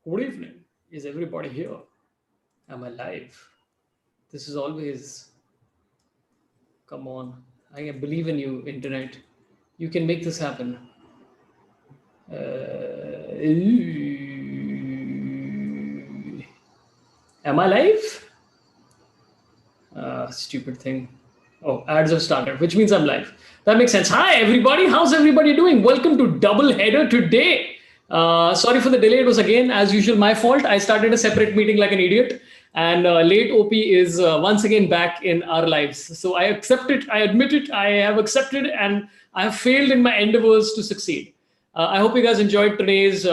Good evening. Is everybody here? Am I live? This is always, come on. I believe in you, internet. You can make this happen. Am I live? Stupid thing. Oh, ads have started, which means I'm live. That makes sense. Hi, everybody. How's everybody doing? Welcome to Double Header today. Sorry for the delay. It was again, as usual, my fault. I started a separate meeting like an idiot, and late OP is once again back in our lives. So I accept it. I admit it. I have accepted, and I have failed in my endeavors to succeed. I hope you guys enjoyed today's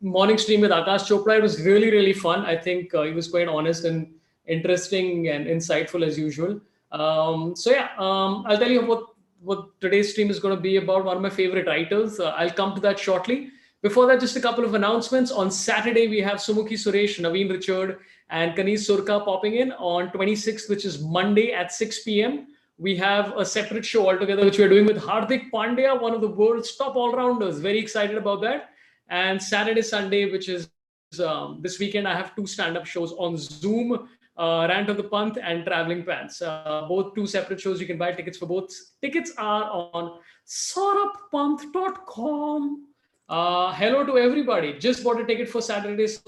morning stream with Akash Chopra. It was really, really fun. I think he was quite honest and interesting and insightful as usual. I'll tell you what today's stream is going to be about. One of my favorite writers. I'll come to that shortly. Before that, just a couple of announcements. On Saturday, we have Sumukhi Suresh, Naveen Richard, and Kanis Surka popping in. On 26th, which is Monday at 6 p.m., we have a separate show altogether, which we're doing with Hardik Pandya, one of the world's top all-rounders. Very excited about that. And Saturday, Sunday, which is this weekend, I have two stand-up shows on Zoom, Rant of the Panth and Traveling Pants. Both two separate shows. You can buy tickets for both. Tickets are on sorabpanth.com. Hello to everybody. Just bought a ticket for Saturday's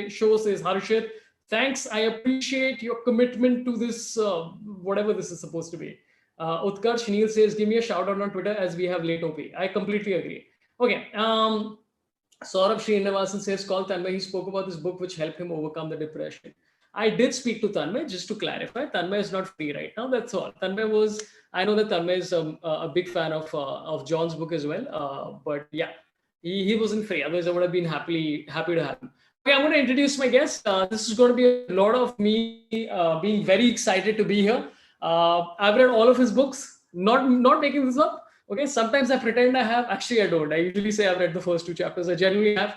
show, says Harshit. Thanks. I appreciate your commitment to this, whatever this is supposed to be. Utkarsh Neil says, give me a shout out on Twitter as we have late OP. I completely agree. Okay. Sorabh Srinivasan says, call Tanmay. He spoke about this book which helped him overcome the depression. I did speak to Tanmay, just to clarify. Tanmay is not free right now. That's all. I know that Tanmay is a big fan of John's book as well. But yeah, he wasn't free. Otherwise, I would have been happy to have him. Okay, I'm going to introduce my guest. This is going to be a lot of me being very excited to be here. I've read all of his books, not making this up. Okay, sometimes I pretend I have. Actually, I don't. I usually say I've read the first two chapters. I generally have.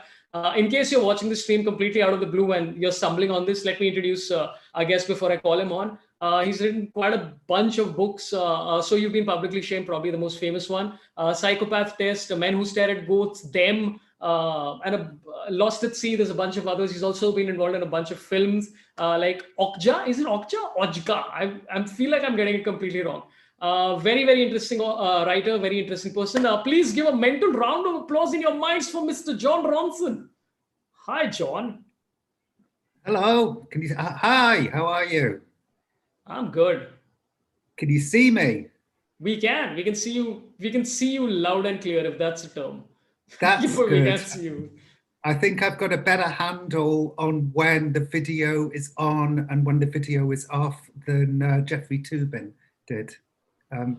In case you're watching the stream completely out of the blue and you're stumbling on this, let me introduce our guest before I call him on. He's written quite a bunch of books. So You've Been Publicly Shamed, probably the most famous one. Psychopath Test, Men Who Stare at Ghosts, Them, and Lost at Sea. There's a bunch of others. He's also been involved in a bunch of films like Okja. Is it Okja? Ojka. I feel like I'm getting it completely wrong. Very, very interesting writer, very interesting person. Please give a mental round of applause in your minds for Mr. Jon Ronson. Hi, John. Hello. Hi, how are you? I'm good. Can you see me? We can. We can see you. We can see you loud and clear, if that's a term. That's good. We can see you. I think I've got a better handle on when the video is on and when the video is off than Jeffrey Toobin did. I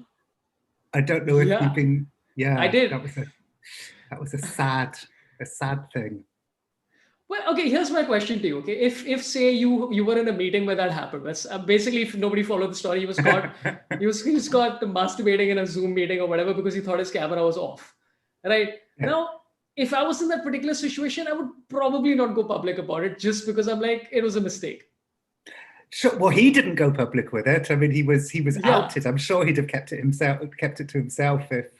don't know if you've been. Yeah, I did. That was a sad thing. Well, okay. Here's my question to you. Okay, if say you were in a meeting where that happened, basically if nobody followed the story, he was caught he was caught masturbating in a Zoom meeting or whatever because he thought his camera was off. Right now, if I was in that particular situation, I would probably not go public about it just because I'm like, it was a mistake. Sure. Well, he didn't go public with it. I mean, he was outed. I'm sure he'd have kept it to himself if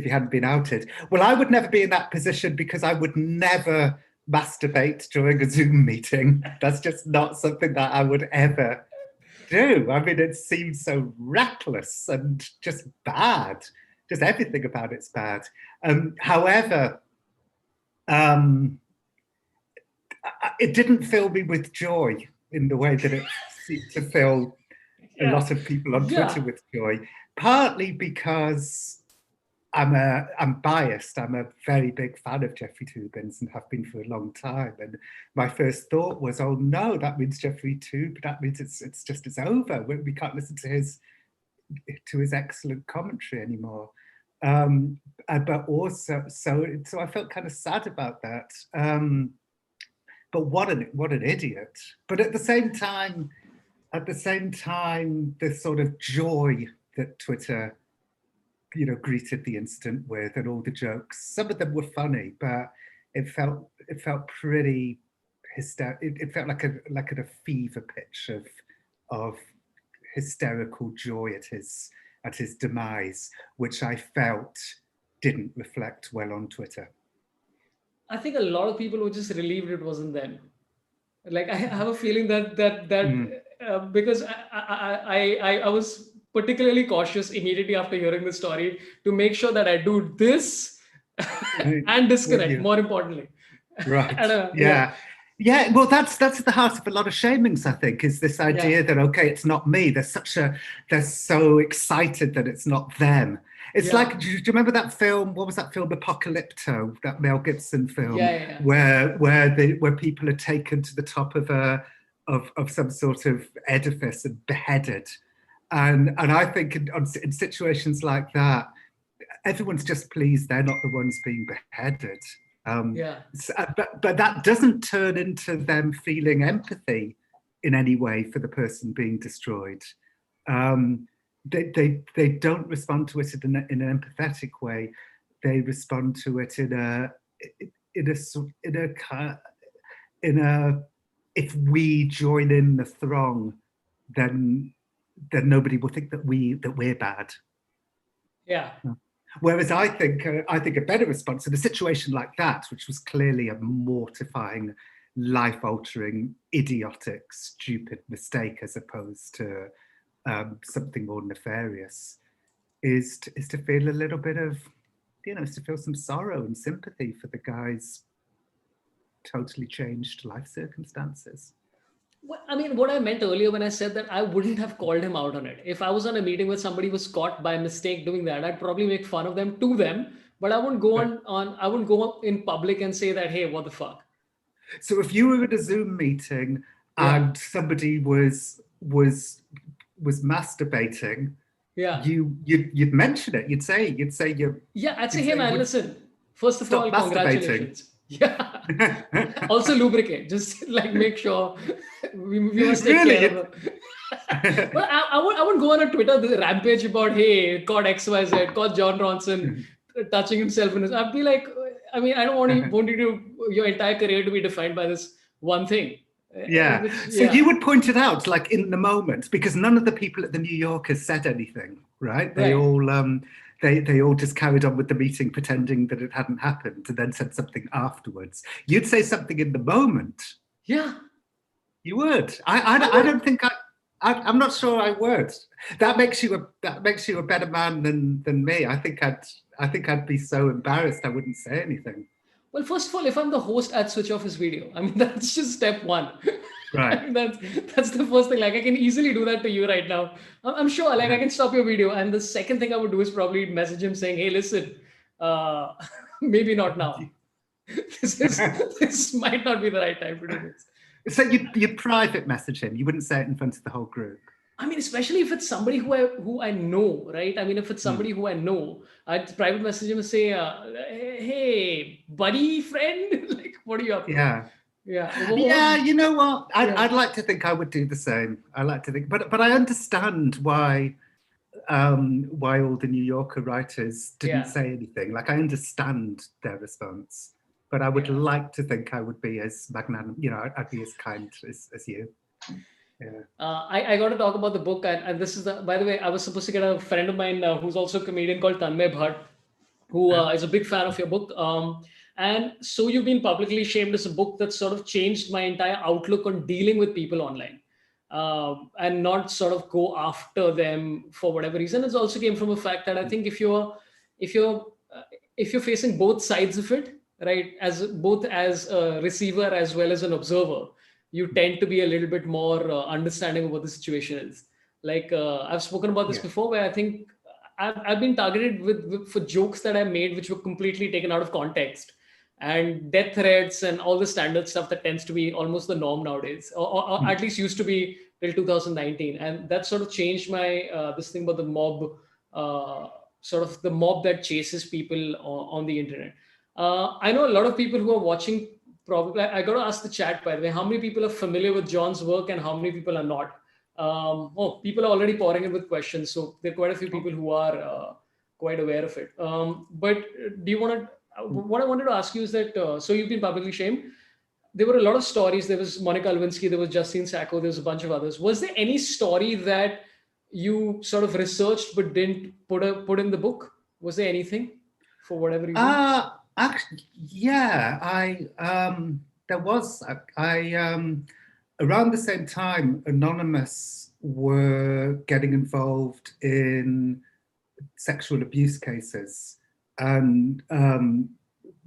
he hadn't been outed. Well, I would never be in that position because I would never masturbate during a Zoom meeting. That's just not something that I would ever do. I mean, it seems so reckless and just bad. Just everything about it's bad. However, it didn't fill me with joy in the way that it seemed to fill a lot of people on Twitter with joy. Partly because I'm biased. I'm a very big fan of Jeffrey Toobin's and have been for a long time. And my first thought was, oh no, that means Jeffrey Toobin. That means it's over. We can't listen to his excellent commentary anymore. But also, so I felt kind of sad about that. But what an idiot! But at the same time, the sort of joy that Twitter, greeted the incident with, and all the jokes. Some of them were funny, but it felt pretty hysterical. It felt like at a fever pitch of hysterical joy at his demise, which I felt didn't reflect well on Twitter. I think a lot of people were just relieved it wasn't them. Like I have a feeling because I was particularly cautious immediately after hearing the story to make sure that I do this and With disconnect. you. More importantly, Right. and, Yeah. Yeah. Well, that's at the heart of a lot of shamings, I think, is this idea that, okay, it's not me. They're so excited that it's not them. It's like, do you remember that film? What was that film, Apocalypto, that Mel Gibson film, yeah. where people are taken to the top of of some sort of edifice and beheaded, and I think in situations like that, everyone's just pleased they're not the ones being beheaded. Yeah. But that doesn't turn into them feeling empathy in any way for the person being destroyed. They don't respond to it in an empathetic way. They respond to it in a if we join in the throng, then nobody will think that we're bad. Yeah. Whereas I think a better response in a situation like that, which was clearly a mortifying, life-altering, idiotic, stupid mistake, as opposed to something more nefarious, is to feel a little bit of, is to feel some sorrow and sympathy for the guy's totally changed life circumstances. I mean, what I meant earlier when I said that I wouldn't have called him out on it. If I was on a meeting where somebody was caught by mistake doing that, I'd probably make fun of them to them, but I wouldn't go I wouldn't go up in public and say that, hey, what the fuck? So if you were at a Zoom meeting and somebody was masturbating, you'd mention it. You'd say you. Yeah, I'd say, hey man, listen. First of all, congratulations. Yeah. Also lubricate. Just like make sure we must take care of it. Well, I wouldn't go on a Twitter rampage about, hey, caught XYZ, caught Jon Ronson touching himself in his. I'd be like, I mean, I don't want you to your entire career to be defined by this one thing. Yeah. So you would point it out like in the moment, because none of the people at the New Yorkers said anything, right? They all they all just carried on with the meeting pretending that it hadn't happened and then said something afterwards. You'd say something in the moment. Yeah. You would. I don't think I'm not sure I would. That makes you a better man than me. I think I'd be so embarrassed I wouldn't say anything. Well, first of all, if I'm the host, I'd switch off his video. I mean, that's just step one. Right. I mean, that's the first thing. Like, I can easily do that to you right now. I'm sure. Like, I can stop your video, and the second thing I would do is probably message him saying, "Hey, listen, maybe not now. This might not be the right time to do this." So you private message him. You wouldn't say it in front of the whole group. I mean, especially if it's somebody who I know, right? I mean, if it's somebody who I know, I'd private message him and say, "Hey, buddy, friend, like, what are you up to?" Yeah. Yeah. You know what? I'd like to think I would do the same. I like to think, but I understand why all the New Yorker writers didn't say anything. Like, I understand their response, but I would like to think I would be as magnanimous. I'd be as kind as you. Yeah. I got to talk about the book, and this is by the way, I was supposed to get a friend of mine who's also a comedian called Tanmay Bhatt, who is a big fan of your book. And So You've Been Publicly Shamed is a book that sort of changed my entire outlook on dealing with people online, and not sort of go after them for whatever reason. It also came from a fact that I think if you're facing both sides of it, right, as a receiver as well as an observer, you tend to be a little bit more understanding of what the situation is. Like I've spoken about this before, where I think I've been targeted for jokes that I made which were completely taken out of context, and death threats and all the standard stuff that tends to be almost the norm nowadays, or at least used to be till 2019. And that sort of changed my this thing about the mob, sort of the mob that chases people on the internet. I know a lot of people who are watching. Probably, I got to ask the chat, by the way, how many people are familiar with Jon's work and how many people are not? People are already pouring in with questions, so there are quite a few people who are quite aware of it. But do you want to? What I wanted to ask you is that So You've Been Publicly Shamed. There were a lot of stories. There was Monica Lewinsky, there was Justine Sacco, there was a bunch of others. Was there any story that you sort of researched but didn't put in the book? Was there anything for whatever reason? Actually, yeah, there was, around the same time, Anonymous were getting involved in sexual abuse cases. And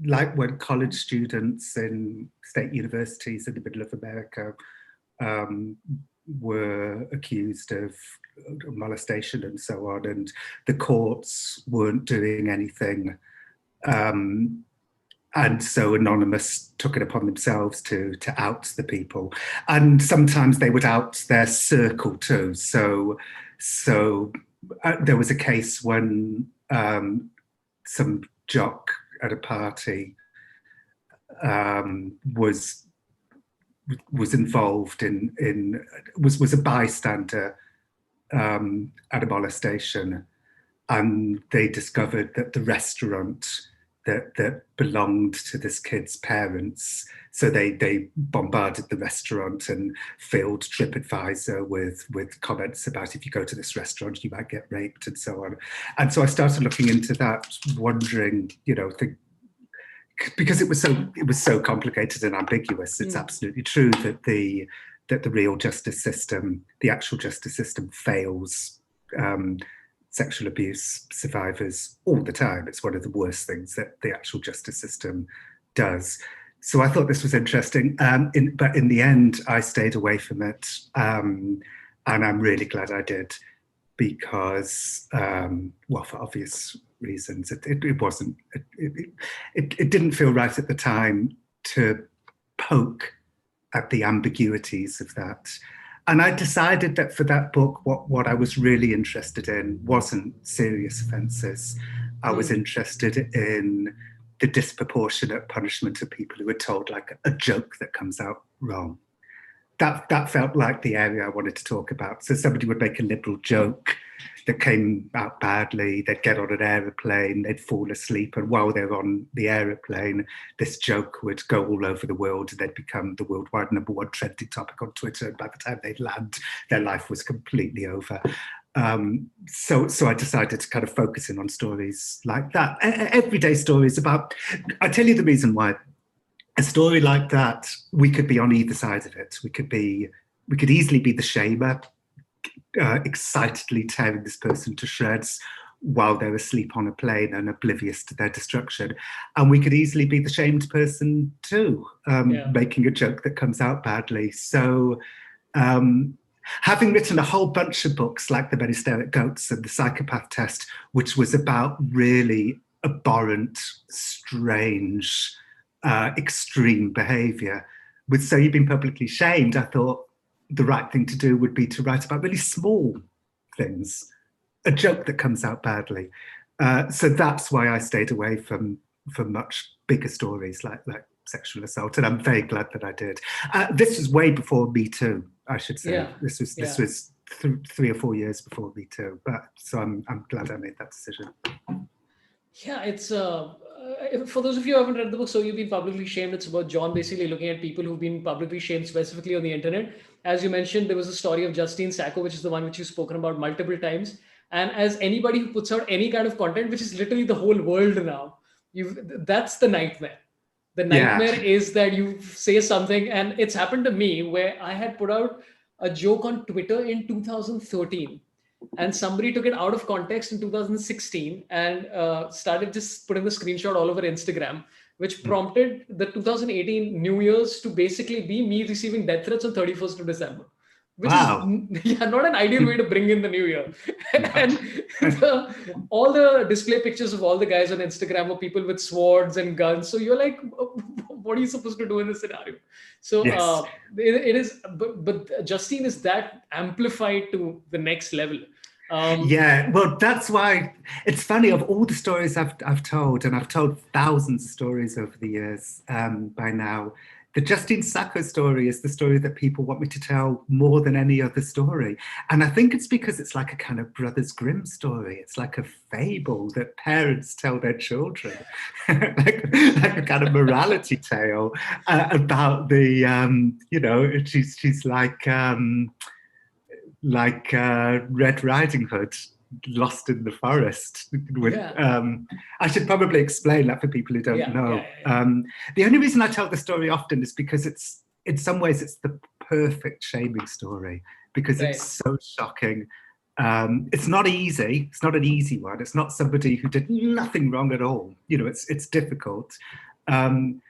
like when college students in state universities in the middle of America were accused of molestation and so on, and the courts weren't doing anything. And so Anonymous took it upon themselves to out the people, and sometimes they would out their circle too. So there was a case when some jock at a party was involved was a bystander at a molestation, and they discovered that the restaurant that belonged to this kid's parents. So they bombarded the restaurant and filled TripAdvisor with comments about, if you go to this restaurant, you might get raped and so on. And so I started looking into that, wondering, because it was so complicated and ambiguous. It's absolutely true that the real justice system, the actual justice system, fails sexual abuse survivors all the time. It's one of the worst things that the actual justice system does. So I thought this was interesting. But in the end, I stayed away from it. And I'm really glad I did, because, well, for obvious reasons, it didn't feel right at the time to poke at the ambiguities of that. And I decided that for that book, what I was really interested in wasn't serious offences. I was interested in the disproportionate punishment of people who are told like a joke that comes out wrong. That felt like the area I wanted to talk about. So somebody would make a liberal joke that came out badly, they'd get on an aeroplane, they'd fall asleep, and while they're on the aeroplane, this joke would go all over the world, and they'd become the worldwide #1 trending topic on Twitter, and by the time they'd land, their life was completely over. So I decided to kind of focus in on stories like that, everyday stories about, I tell you the reason why. A story like that, we could be on either side of it. We could easily be the shamer, excitedly tearing this person to shreds while they're asleep on a plane and oblivious to their destruction. And we could easily be the shamed person too, making a joke that comes out badly. So having written a whole bunch of books like The Men Who Stare at Goats and The Psychopath Test, which was about really abhorrent, strange, extreme behaviour, with So You've Been Publicly Shamed, I thought the right thing to do would be to write about really small things, a joke that comes out badly. So that's why I stayed away from much bigger stories like sexual assault, and I'm very glad that I did. This was way before Me Too, I should say. Yeah. This was 3 or 4 years before Me Too, but so I'm glad I made that decision. Yeah, it's for those of you who haven't read the book, So You've Been Publicly Shamed, it's about John basically looking at people who've been publicly shamed specifically on the internet. As you mentioned, there was a story of Justine Sacco, which is the one which you've spoken about multiple times. And as anybody who puts out any kind of content, which is literally the whole world now, that's the nightmare. The nightmare is that you say something, and it's happened to me where I had put out a joke on Twitter in 2013. And somebody took it out of context in 2016 and started just putting the screenshot all over Instagram, which prompted the 2018 New Year's to basically be me receiving death threats on 31st of December, which is not an ideal way to bring in the new year. And all the display pictures of all the guys on Instagram were people with swords and guns. So you're like, what are you supposed to do in this scenario? So it is, but Justine is that amplified to the next level. Well, that's why it's funny, of all the stories I've told, and I've told thousands of stories over the years by now, the Justine Sacco story is the story that people want me to tell more than any other story. And I think it's because it's like a kind of Brothers Grimm story. It's like a fable that parents tell their children, like a kind of morality tale about the, she's like Red Riding Hood. lost in the forest. With, I should probably explain that for people who don't know. The only reason I tell the story often is because it's, in some ways, it's the perfect shaming story, because it's so shocking. It's not easy. It's not an easy one. It's not somebody who did nothing wrong at all. You know, it's difficult. And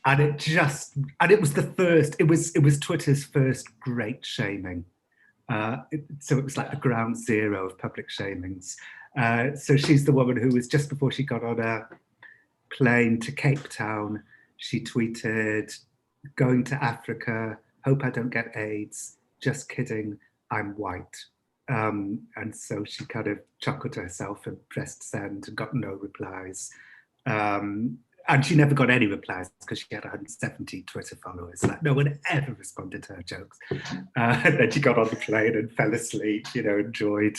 it was the first, it was Twitter's first great shaming. So it was like the ground zero of public shamings. So she's the woman who was, just before she got on a plane to Cape Town, she tweeted, "Going to Africa, hope I don't get AIDS, just kidding, I'm white." And so she kind of chuckled to herself and pressed send and got no replies. And she never got any replies because she had 170 Twitter followers. Like, no one ever responded to her jokes. And then she got on the plane and fell asleep, you know, enjoyed.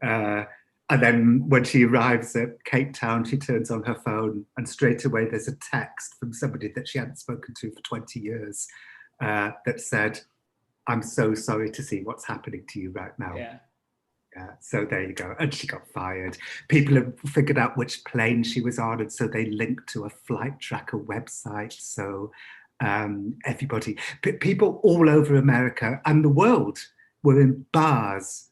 And then when she arrives at Cape Town, she turns on her phone and straight away there's a text from somebody that she hadn't spoken to for 20 years that said, "I'm so sorry to see what's happening to you right now." So there you go. And she got fired. People have figured out which plane she was on, and so they linked to a flight tracker website. So everybody, people all over America and the world were in bars.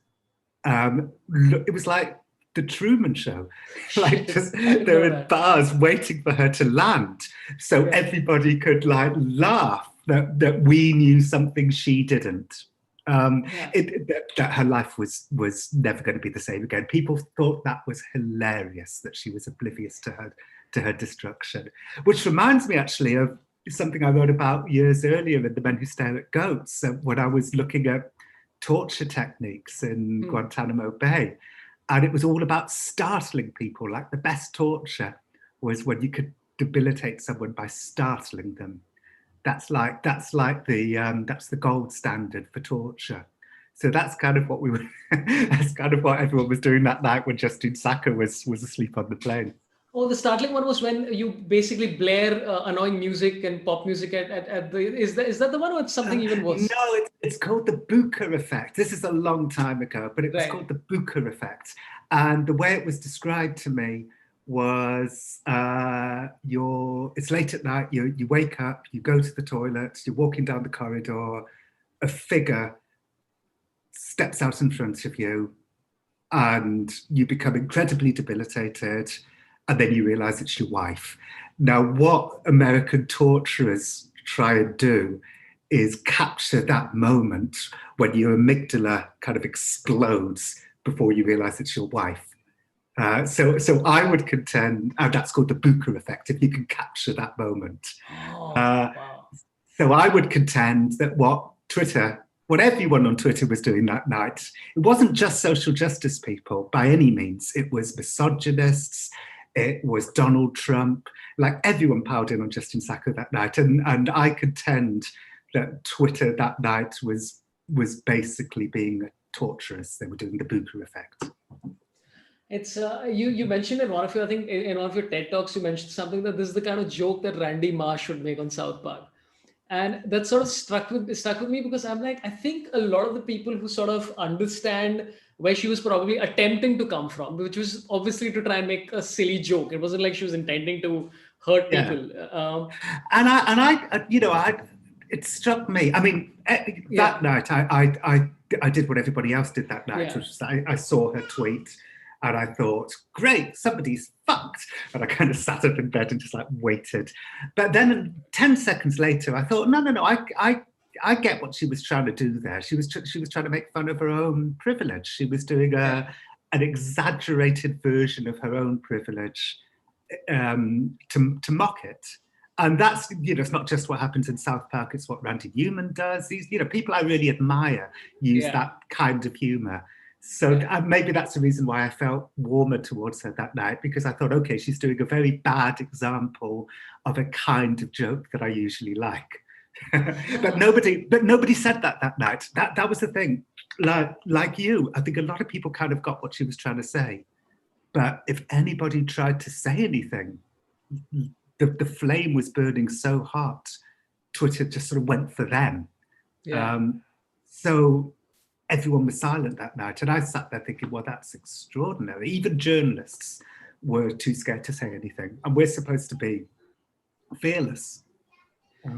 It was like the Truman Show. Like, just they were in bars waiting for her to land, so everybody could like laugh that we knew something she didn't. That her life was never going to be the same again. People thought that was hilarious, that she was oblivious to her destruction. Which reminds me actually of something I wrote about years earlier in The Men Who Stare at Goats, when I was looking at torture techniques in Guantanamo Bay. And it was all about startling people. Like, the best torture was when you could debilitate someone by startling them. That's the gold standard for torture. So that's kind of what that's kind of what everyone was doing that night when Justine Sacco was asleep on the plane. Oh, the startling one was when you basically blare annoying music and pop music at the. Is that the one, or it's something even worse? No, it's called the Buka effect. This is a long time ago, but it was called the Buka effect. And the way it was described to me was it's late at night, you wake up, you go to the toilet, you're walking down the corridor, a figure steps out in front of you, and you become incredibly debilitated, and then you realize it's your wife. Now, what American torturers try and do is capture that moment when your amygdala kind of explodes before you realize it's your wife. So I would contend, that's called the Buka effect, if you can capture that moment. Wow. So I would contend that what everyone on Twitter was doing that night, it wasn't just social justice people by any means. It was misogynists, it was Donald Trump, like everyone piled in on Justine Sacco that night. And I contend that Twitter that night was basically being torturous. They were doing the Buka effect. It's you mentioned in one of your, I think in one of your TED Talks, you mentioned something that this is the kind of joke that Randy Marsh would make on South Park. And that sort of stuck with me, because I'm like, I think a lot of the people who sort of understand where she was probably attempting to come from, which was obviously to try and make a silly joke. It wasn't like she was intending to hurt people. It struck me. I mean, that night I did what everybody else did that night, which was I saw her tweet. And I thought, great, somebody's fucked. And I kind of sat up in bed and just like waited. But then 10 seconds later, I thought, no, I get what she was trying to do there. She was trying to make fun of her own privilege. She was doing an exaggerated version of her own privilege to mock it. And that's, it's not just what happens in South Park, it's what Randy Newman does. These, people I really admire use that kind of humor. So maybe that's the reason why I felt warmer towards her that night, because I thought, okay, she's doing a very bad example of a kind of joke that I usually like. but nobody said that night. That was the thing. Like you, I think a lot of people kind of got what she was trying to say. But if anybody tried to say anything, the flame was burning so hot, Twitter just sort of went for them. So everyone was silent that night. And I sat there thinking, well, that's extraordinary. Even journalists were too scared to say anything. And we're supposed to be fearless. It's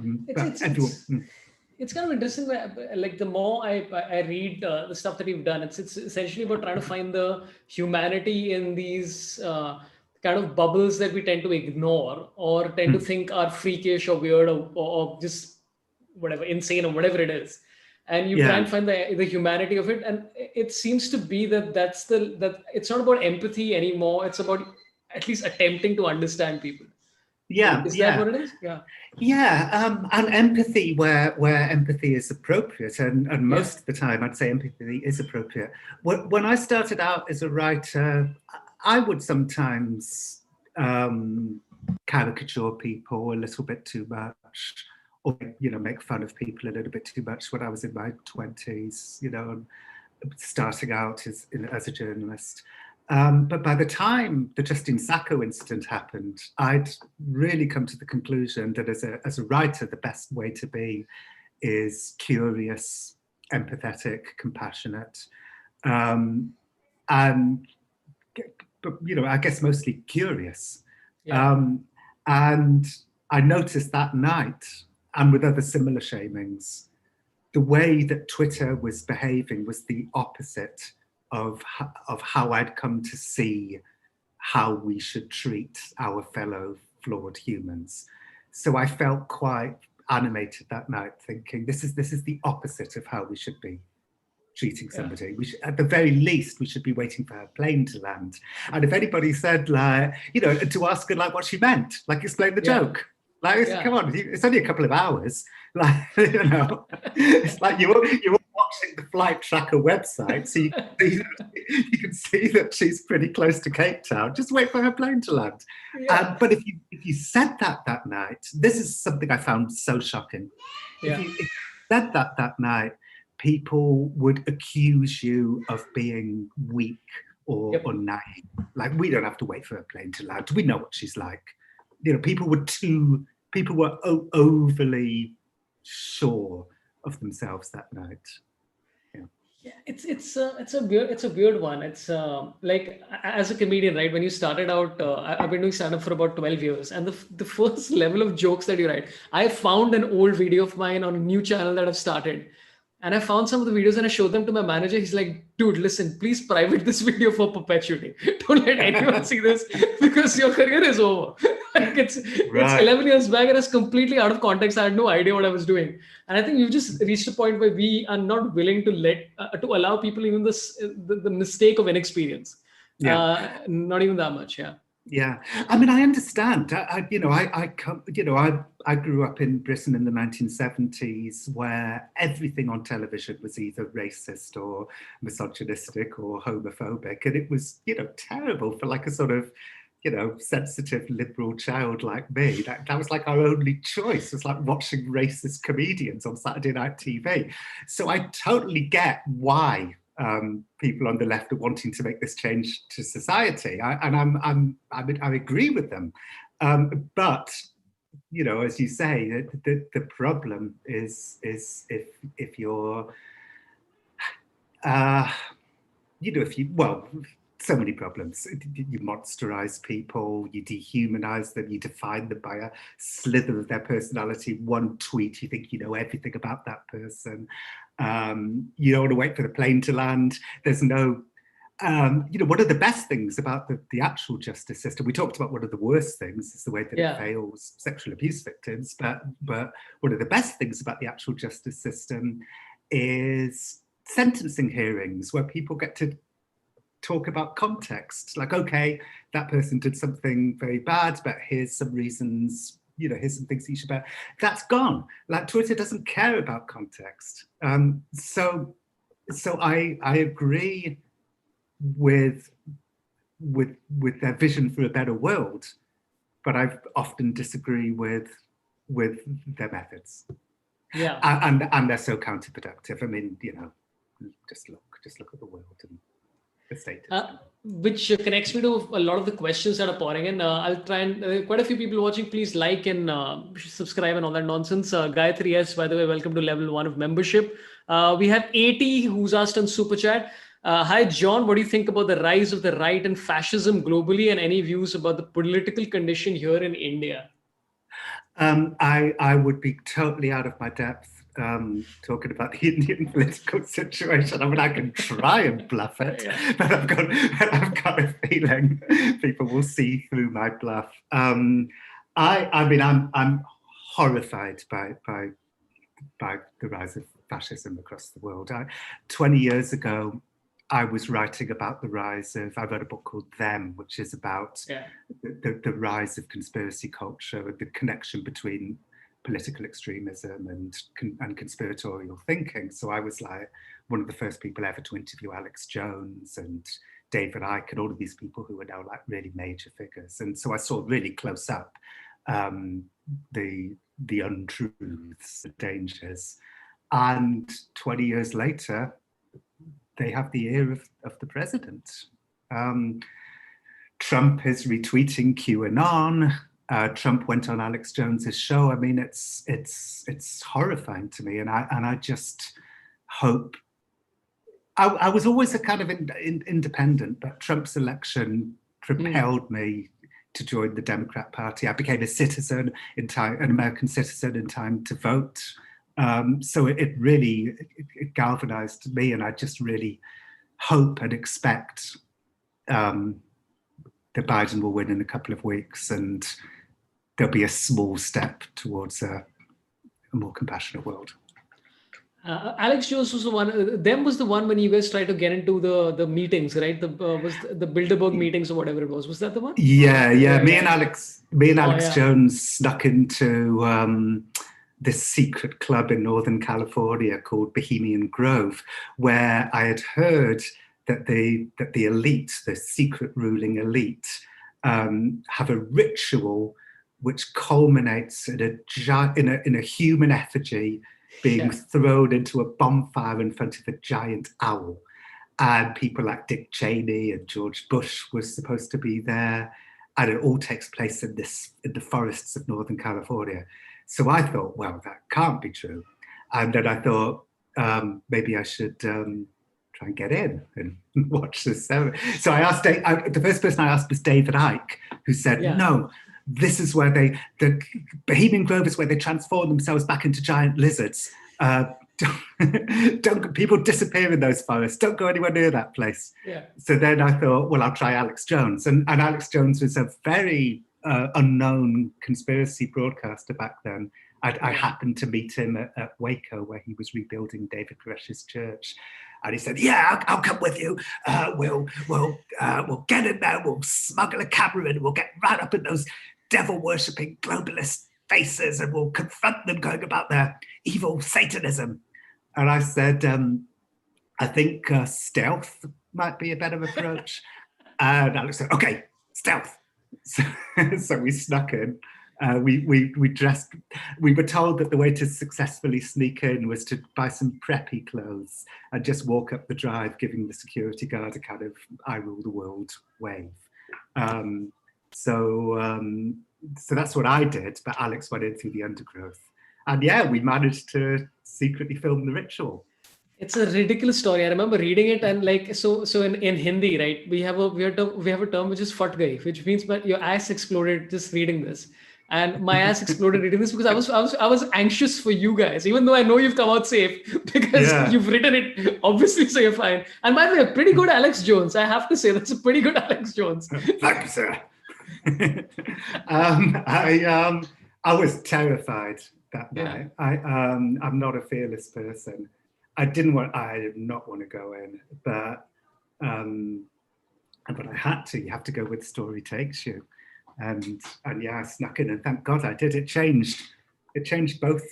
kind of interesting. Like the more I read the stuff that you've done, it's essentially about trying to find the humanity in these kind of bubbles that we tend to ignore or tend to think are freakish or weird or just whatever, insane or whatever it is. And you try and find the humanity of it. And it seems to be that that it's not about empathy anymore. It's about at least attempting to understand people. Is that what it is? And empathy where empathy is appropriate, and most of the time I'd say empathy is appropriate. When I started out as a writer, I would sometimes caricature people a little bit too much, or make fun of people a little bit too much when I was in my 20s, starting out as a journalist. But by the time the Justine Sacco incident happened, I'd really come to the conclusion that as a writer, the best way to be is curious, empathetic, compassionate, and I guess mostly curious. And I noticed that night, and with other similar shamings, the way that Twitter was behaving was the opposite of how I'd come to see how we should treat our fellow flawed humans. So I felt quite animated that night, thinking this is the opposite of how we should be treating somebody. We should, at the very least, we should be waiting for her plane to land. And if anybody said, like, to ask her like what she meant, like explain the joke. Like, come on, it's only a couple of hours. Like, it's like you were watching the flight tracker website, so you can see that she's pretty close to Cape Town. Just wait for her plane to land. But if you said that night, this is something I found so shocking. If you said that night, people would accuse you of being weak or naive. Like, we don't have to wait for her plane to land. We know what she's like. People were overly sure of themselves that night. It's a weird one. It's like, as a comedian, right? When you started out, I've been doing stand-up for about 12 years, and the first level of jokes that you write, I found an old video of mine on a new channel that I've started. And I found some of the videos and I showed them to my manager. He's like, dude, listen, please private this video for perpetuity. Don't let anyone see this because your career is over. Like it's 11 years back and it's completely out of context. I had no idea what I was doing. And I think you've just reached a point where we are not willing to allow people even the mistake of inexperience. Not even that much. Yeah, I mean, I understand. I grew up in Britain in the 1970s, where everything on television was either racist or misogynistic or homophobic, and it was, terrible for like a sort of, sensitive liberal child like me. That was like our only choice. It was like watching racist comedians on Saturday night TV. So I totally get why people on the left are wanting to make this change to society, I agree with them. But as you say, the problem is if you're, so many problems. You monsterize people, you dehumanize them, you define them by a slither of their personality. One tweet, you think you know everything about that person. You don't want to wait for the plane to land. There's no, one of the best things about the actual justice system, we talked about one of the worst things is the way that it fails sexual abuse victims, but one of the best things about the actual justice system is sentencing hearings where people get to talk about context. Like, okay, that person did something very bad, but here's some reasons, here's some things you should bear. That's gone. Like, Twitter doesn't care about context. So I agree with their vision for a better world, but I often disagree with their methods. Yeah. And they're so counterproductive. I mean, just look at the world. And estate. Which connects me to a lot of the questions that are pouring in. I'll try and quite a few people watching. Please like and subscribe and all that nonsense. Gayatri S, by the way, welcome to level 1 of membership. We have 80 who's asked on Super Chat. Hi, John. What do you think about the rise of the right and fascism globally, and any views about the political condition here in India? I would be totally out of my depth talking about the Indian political situation. I mean, I can try and bluff it, but I've got a feeling people will see through my bluff. I mean, I'm horrified by the rise of fascism across the world. 20 years ago, I was writing about the rise of, I wrote a book called Them, which is about the rise of conspiracy culture, the connection between political extremism and conspiratorial thinking. So I was like one of the first people ever to interview Alex Jones and David Icke and all of these people who are now like really major figures. And so I saw really close up the untruths, the dangers. And 20 years later, they have the ear of the president. Trump is retweeting QAnon. Trump went on Alex Jones's show. I mean, it's horrifying to me, and I just hope. I was always a kind of independent, but Trump's election propelled me to join the Democrat Party. I became a citizen in time, an American citizen in time to vote. So it really galvanized me, and I just really hope and expect that Biden will win in a couple of weeks, and there'll be a small step towards a more compassionate world. Alex Jones was the one. Them was the one when you guys tried to get into the meetings, right? Was the Bilderberg meetings or whatever it was. Was that the one? Yeah. Me and Alex Jones snuck into this secret club in Northern California called Bohemian Grove, where I had heard that the elite, the secret ruling elite, have a ritual which culminates in a human effigy being thrown into a bonfire in front of a giant owl. And people like Dick Cheney and George Bush were supposed to be there. And it all takes place in the forests of Northern California. So I thought, well, that can't be true. And then I thought, maybe I should try and get in and watch this. So I asked, the first person I asked was David Icke, who said, no, this is where the Bohemian Grove is where they transform themselves back into giant lizards. Don't people disappear in those forests. Don't go anywhere near that place. Yeah. So then I thought, well, I'll try Alex Jones. And Alex Jones was a very unknown conspiracy broadcaster back then. I happened to meet him at Waco, where he was rebuilding David Koresh's church. And he said, yeah, I'll come with you. We'll get in there, we'll smuggle a camera in, we'll get right up in those devil-worshipping globalist faces, and we'll confront them going about their evil Satanism. And I said, I think stealth might be a better approach. And Alex said, okay, stealth. So we snuck in. We dressed. We were told that the way to successfully sneak in was to buy some preppy clothes and just walk up the drive, giving the security guard a kind of "I rule the world" wave. So that's what I did. But Alex went in through the undergrowth, and we managed to secretly film the ritual. It's a ridiculous story. I remember reading it, and like so in Hindi, right? We have a term which is "fat gai," which means that your ass exploded just reading this. And my ass exploded reading this because I was anxious for you guys, even though I know you've come out safe because you've written it, obviously, so you're fine. And by the way, pretty good Alex Jones. I have to say that's a pretty good Alex Jones. Thank you, sir. I was terrified that night. I'm not a fearless person. I did not want to go in, but I had to. You have to go where the story takes you. And I snuck in, and thank God I did. It changed both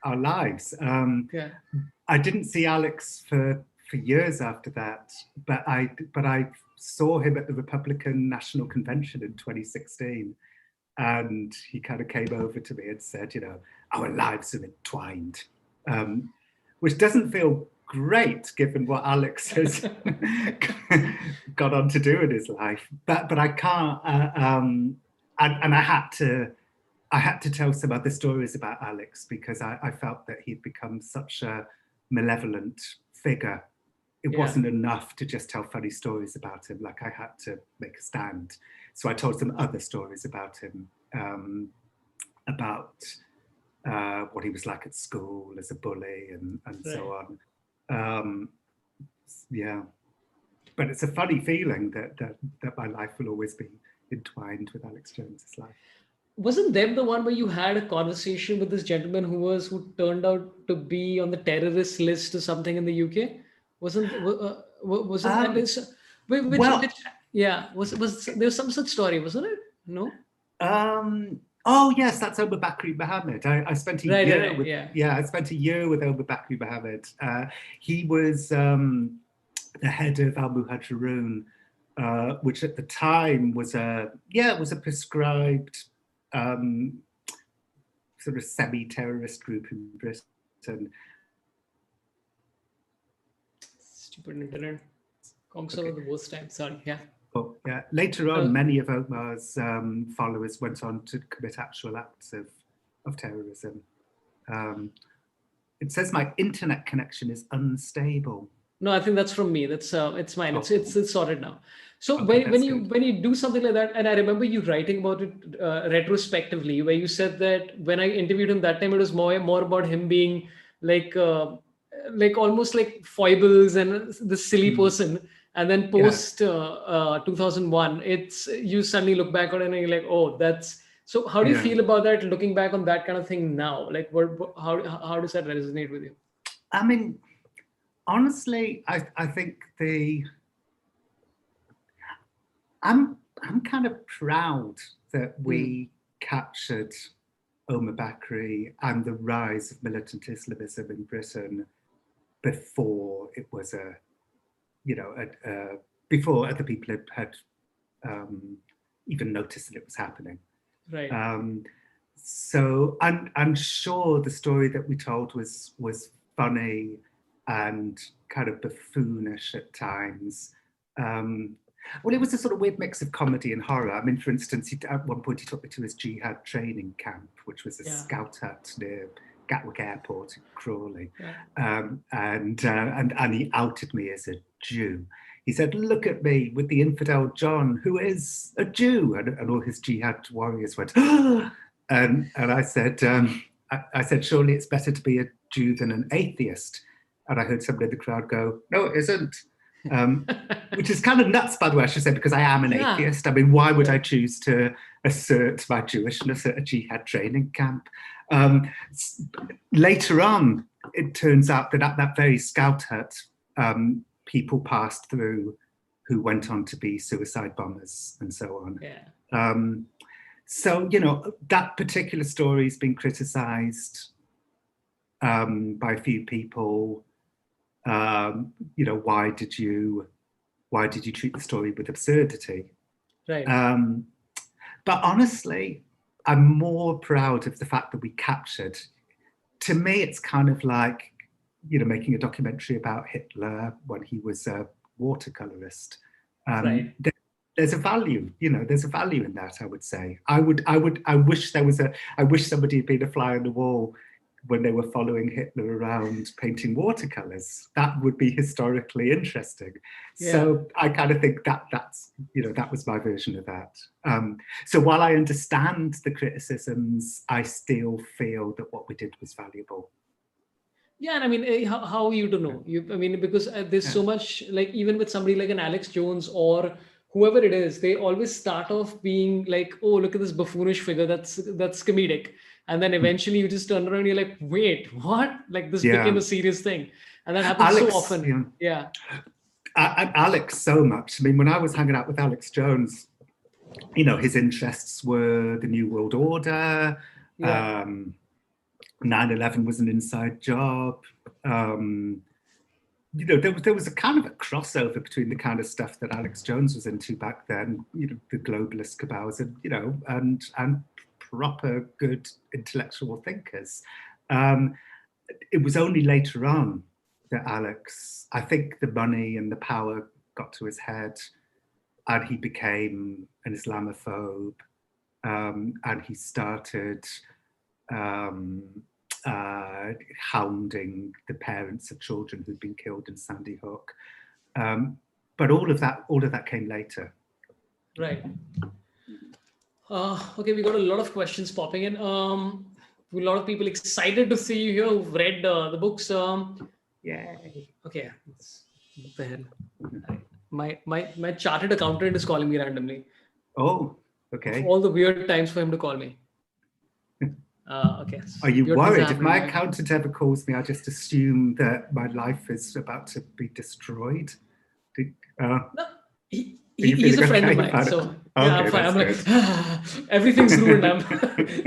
our lives. I didn't see Alex for years after that, but I saw him at the Republican National Convention in 2016, and he kind of came over to me and said, our lives are entwined, which doesn't feel great given what Alex has got on to do in his life. But I can't, and I had to tell some other stories about Alex because I felt that he'd become such a malevolent figure. It wasn't enough to just tell funny stories about him. Like I had to make a stand. So I told some other stories about him, about what he was like at school as a bully and so on. Yeah, but it's a funny feeling that my life will always be entwined with Alex Jones's life. Wasn't them the one where you had a conversation with this gentleman who turned out to be on the terrorist list or something in the UK? Wasn't that this? Was there was some such story, wasn't it? No. Oh yes, that's Omar Bakri Mohammed. I spent a year with I spent a year with Omar Bakri Mohammed. He was the head of Al Muhajirun, which at the time was a prescribed sort of semi-terrorist group in Britain. Stupid internet. Conks over the worst time. Sorry. Yeah. But yeah, later on, many of Omar's followers went on to commit actual acts of terrorism. It says my internet connection is unstable. No, I think that's from me. That's it's mine. It's sorted now. So when you do something like that, and I remember you writing about it retrospectively, where you said that when I interviewed him that time, it was more about him being like almost like foibles and this silly person. And then post 2001, it's you suddenly look back on it and you're like, oh, that's so. How do you feel about that? Looking back on that kind of thing now, like how does that resonate with you? I mean, honestly, I think I'm kind of proud that we captured Omar Bakri and the rise of militant Islamism in Britain before it was before other people had even noticed that it was happening. Right. So I'm sure the story that we told was funny and kind of buffoonish at times. Well, it was a sort of weird mix of comedy and horror. I mean, for instance, at one point he took me to his jihad training camp, which was a scout hut near Gatwick Airport in Crawley, and he outed me as a Jew. He said, "Look at me with the infidel John, who is a Jew," and all his jihad warriors went, and I said, "Surely it's better to be a Jew than an atheist." And I heard somebody in the crowd go, "No, it isn't." Which is kind of nuts, by the way, I should say, because I am an atheist. I mean, why would I choose to assert my Jewishness at a jihad training camp? Later on, it turns out that at that very scout hut, people passed through who went on to be suicide bombers and so on. Yeah. So, that particular story has been criticised by a few people. Why did you treat the story with absurdity? Right. But honestly, I'm more proud of the fact that we captured. To me, it's kind of like, making a documentary about Hitler when he was a watercolorist. Right. There's a value, there's a value in that, I would say. I wish somebody had been a fly on the wall when they were following Hitler around painting watercolors. That would be historically interesting. Yeah. So I kind of think that was my version of that. So while I understand the criticisms, I still feel that what we did was valuable. Yeah, and I mean, how are you to know? Because there's so much, like even with somebody like an Alex Jones or whoever it is, they always start off being like, oh, look at this buffoonish figure, that's comedic. And then eventually you just turn around and you're like, wait, what? Like this became a serious thing. And that happens so often. Yeah. Alex so much. I mean, when I was hanging out with Alex Jones, his interests were the New World Order. 9/11 was an inside job. There was a kind of a crossover between the kind of stuff that Alex Jones was into back then, the globalist cabals and proper good intellectual thinkers. It was only later on that Alex, I think the money and the power got to his head, and he became an Islamophobe, and he started hounding the parents of children who'd been killed in Sandy Hook. But all of that came later. Right. Okay, we got a lot of questions popping in. A lot of people excited to see you here who've read the books. Yay. Okay, what the hell? My chartered accountant is calling me randomly. Oh, okay. All the weird times for him to call me. Okay. Are you worried? If my accountant ever calls me, I just assume that my life is about to be destroyed. No, he's a friend of mine, so yeah, I'm fine. I'm like, everything's ruined.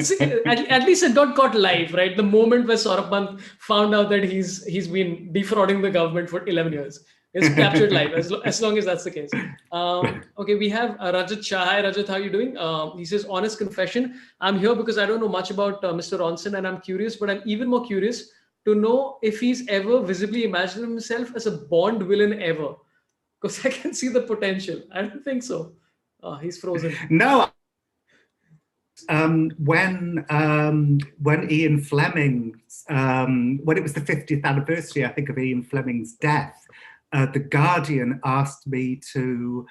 See, at least it got caught live, right? The moment where Sorabh found out that he's been defrauding the government for 11 years. It's captured live, as long as that's the case. Okay, we have Rajat Shah. Hi, Rajat, how are you doing? He says, honest confession, I'm here because I don't know much about Mr. Ronson, and I'm curious, but I'm even more curious to know if he's ever visibly imagined himself as a Bond villain ever. Because I can see the potential. I don't think so. He's frozen. No. When Ian Fleming's, when it was the 50th anniversary, I think, of Ian Fleming's death, The Guardian asked me to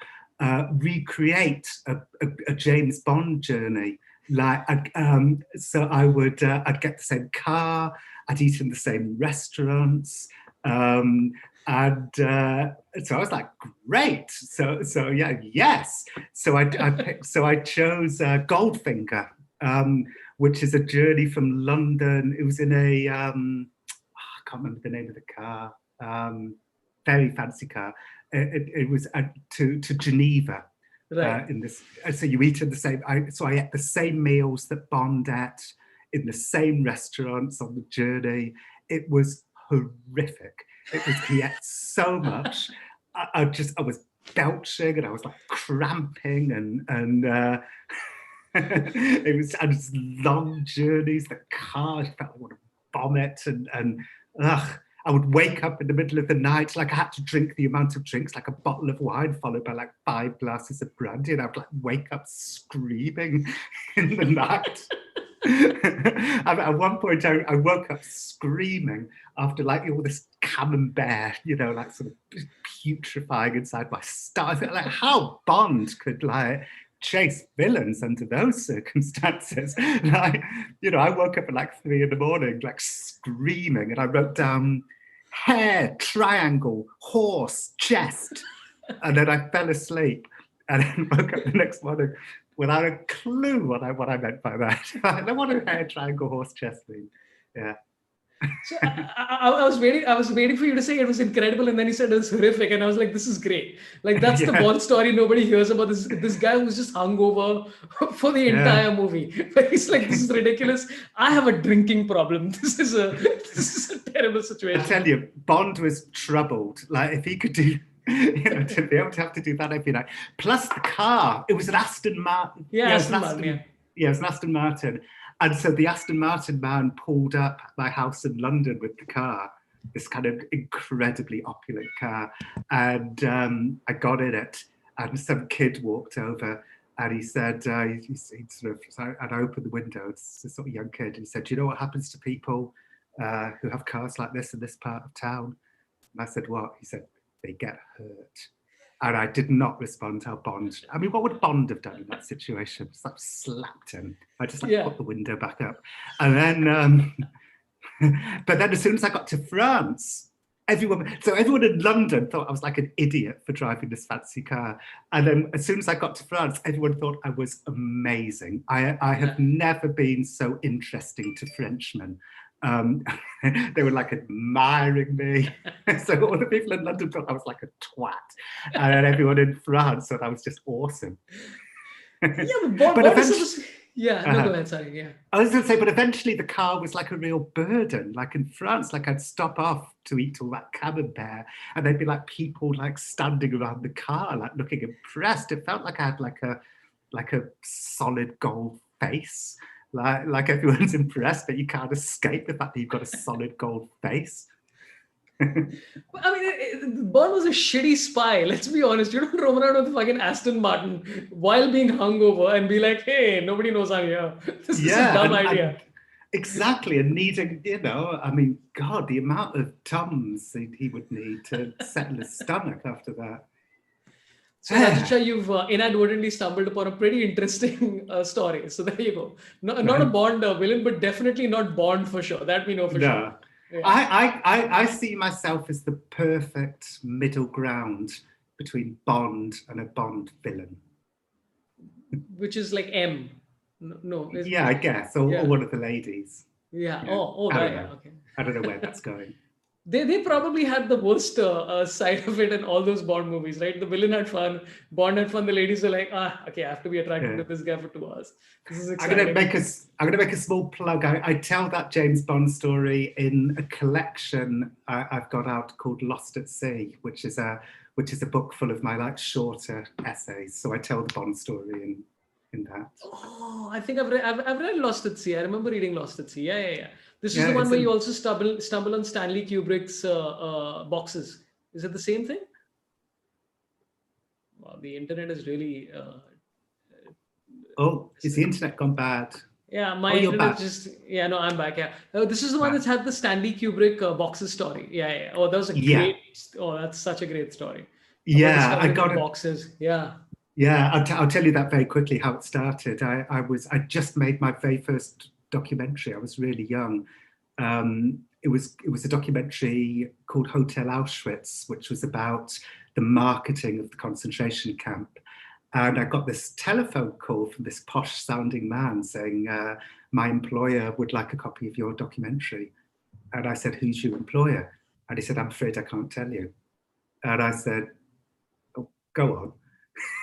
recreate a James Bond journey. So I would, I'd get the same car, I'd eat in the same restaurants, and so I was like, great. So yeah, yes. So I chose Goldfinger, which is a journey from London. It was in a I can't remember the name of the car. Very fancy car. It was to Geneva. Right. In this, so you eat in the same. So I ate the same meals that Bond ate in the same restaurants on the journey. It was horrific. He ate so much. I was belching and I was like cramping and it was just long journeys. The car, I felt like I want to vomit and I would wake up in the middle of the night, like I had to drink the amount of drinks, like a bottle of wine followed by like 5 glasses of brandy, and I would like wake up screaming in the night. At one point, I woke up screaming after like all this camembert, like sort of putrefying inside my stomach. Like how Bond could like chase villains under those circumstances. Like, I woke up at like 3 a.m, like screaming, and I wrote down hair, triangle, horse, chest, and then I fell asleep, and then woke up the next morning without a clue what I meant by that. I don't want a hair, triangle, horse, chest mean. Yeah. So I was waiting for you to say it was incredible, and then you said it was horrific, and I was like, this is great. Like that's the Bond story nobody hears about. This guy who's just hungover for the entire movie. But he's like, this is ridiculous. I have a drinking problem. This is a terrible situation. I tell you, Bond was troubled. Like if he could do, to be able to have to do that every night. Plus the car, it was an Aston Martin. Yeah, Aston Martin. Yeah, it was an Aston Martin. And so the Aston Martin man pulled up at my house in London with the car, this kind of incredibly opulent car. And I got in it, and some kid walked over, and he said, he sort of, and I opened the window, it's a sort of young kid, and he said, do you know what happens to people who have cars like this in this part of town? And I said, what? He said, they get hurt. And I did not respond to how Bond. I mean, what would Bond have done in that situation? Just like slapped him. I just put the window back up. And then, but then as soon as I got to France, everyone in London thought I was like an idiot for driving this fancy car. And then as soon as I got to France, everyone thought I was amazing. I have never been so interesting to Frenchmen. They were like admiring me. So all the people in London thought I was like a twat, and then everyone in France thought I was just awesome. Go ahead, sorry. Yeah, I was going to say, but eventually the car was like a real burden. Like in France, like I'd stop off to eat all that camembert, and there'd be like people like standing around the car, like looking impressed. It felt like I had like a solid gold face. Like everyone's impressed, but you can't escape the fact that you've got a solid gold face. I mean, Bond was a shitty spy. Let's be honest. You don't roam around with fucking Aston Martin while being hungover and be like, "Hey, nobody knows I'm here." This is a Yeah, dumb idea. exactly, and needing, I mean, God, the amount of Tums he would need to settle his stomach after that. So, Rajicha, you've inadvertently stumbled upon a pretty interesting story. So there you go. Not a Bond villain, but definitely not Bond for sure. That we know for sure. No, Yeah. I see myself as the perfect middle ground between Bond and a Bond villain. Which is like M. No. Yeah, I guess, or one of the ladies. Yeah. You know, Oh, I don't yeah. know. Okay. I don't know where that's going. They probably had the worst side of it in all those Bond movies, right? The villain had fun, Bond had fun. The ladies are like, okay, I have to be attracted to this guy for 2 hours. This is exciting. I'm gonna make a small plug. I tell that James Bond story in a collection I've got out called Lost at Sea, which is a book full of my like shorter essays. So I tell the Bond story in that. Oh, I think I've read Lost at Sea. I remember reading Lost at Sea. Yeah. This is the one where you also stumble on Stanley Kubrick's boxes. Is it the same thing? Wow, the internet is really. Is the internet gone bad? Yeah, my internet just. Yeah, no, I'm back. Yeah, this is the one that's had the Stanley Kubrick boxes story. Yeah. Oh, that was a great. Oh, that's such a great story. Yeah, I got boxes. Yeah. Yeah, I'll tell you that very quickly how it started. I just made my very first documentary. I was really young. It was a documentary called Hotel Auschwitz, which was about the marketing of the concentration camp. And I got this telephone call from this posh sounding man saying, my employer would like a copy of your documentary. And I said, who's your employer? And he said, I'm afraid I can't tell you. And I said, oh, go on.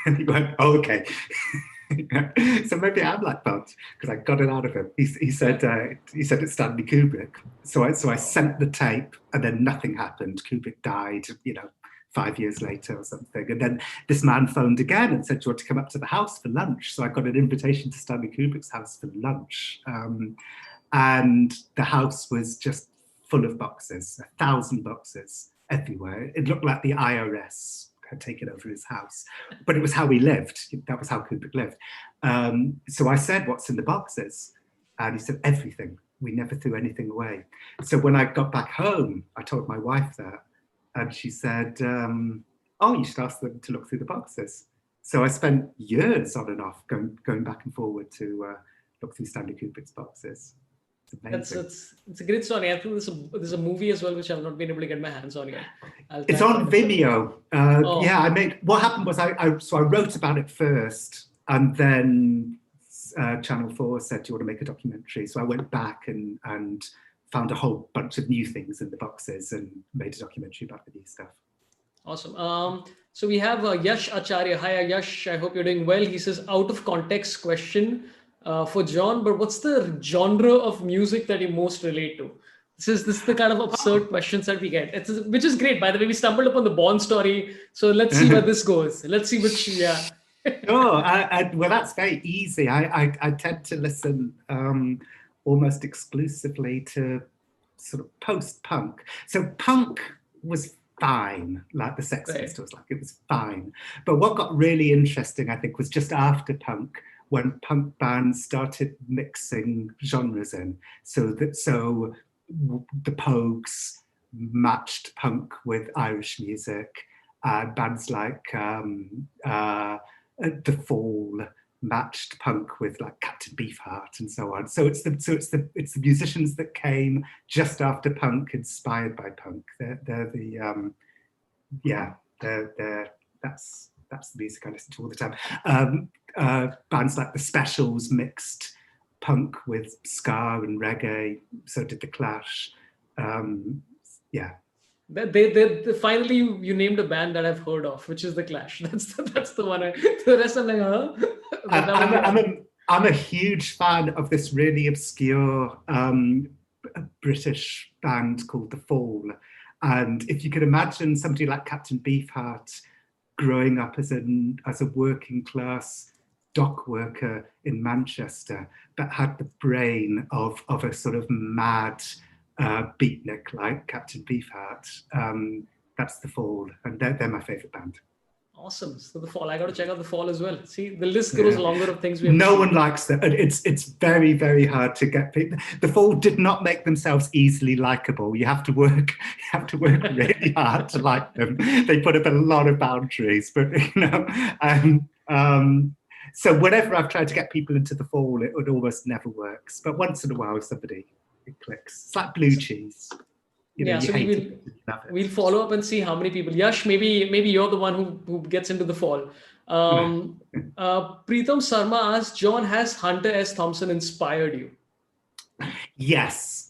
And he went, oh, okay. So maybe I'm like Bond because I got it out of him. He said it's Stanley Kubrick. So I sent the tape, and then nothing happened. Kubrick died, 5 years later or something. And then this man phoned again and said, do you want to come up to the house for lunch? So I got an invitation to Stanley Kubrick's house for lunch, and the house was just full of boxes, 1,000 boxes everywhere. It looked like the IRS had taken over his house, but it was how he lived. That was how Kubrick lived. So I said, what's in the boxes? And he said, everything. We never threw anything away. So when I got back home, I told my wife that, and she said, oh, you should ask them to look through the boxes. So I spent years on and off going back and forward to look through Stanley Kubrick's boxes. It's a great story. I think there's a movie as well which I've not been able to get my hands on yet. It's on Vimeo. Yeah, what happened was I wrote about it first, and then Channel 4 said, do you want to make a documentary? So I went back and found a whole bunch of new things in the boxes and made a documentary about the new stuff. Awesome. So we have Yash Acharya. Hi Yash, I hope you're doing well. He says, out of context question for John, but what's the genre of music that you most relate to? This is the kind of absurd questions that we get, which is great. By the way, we stumbled upon the Bond story, so let's see where this goes. Let's see which, yeah. Oh, well, that's very easy. I tend to listen almost exclusively to sort of post-punk. So punk was fine, like the Sex Pistols, like it was fine. But what got really interesting, I think, was just after punk, when punk bands started mixing genres in. So the Pogues matched punk with Irish music. Bands like The Fall matched punk with like Captain Beefheart and so on. So it's the musicians that came just after punk, inspired by punk. That's the music I listen to all the time. Bands like The Specials mixed punk with ska and reggae. So did The Clash. They finally you named a band that I've heard of, which is The Clash. That's the one. The rest I'm like, huh? I'm a huge fan of this really obscure British band called The Fall. And if you could imagine somebody like Captain Beefheart growing up as a working class dock worker in Manchester, but had the brain of a sort of mad beatnik like Captain Beefheart. That's The Fall, and they're my favourite band. Awesome. So The Fall, I got to check out The Fall as well. See, the list grows longer of things we have. No one likes them. It's very, very hard to get people. The Fall did not make themselves easily likable. You have to work really hard to like them. They put up a lot of boundaries, but so whenever I've tried to get people into The Fall, it almost never works. But once in a while, it clicks. It's like blue cheese. So we'll follow up and see how many people. Yash, maybe you're the one who gets into The Fall. Preetham Sarma asked, John, has Hunter S. Thompson inspired you? Yes.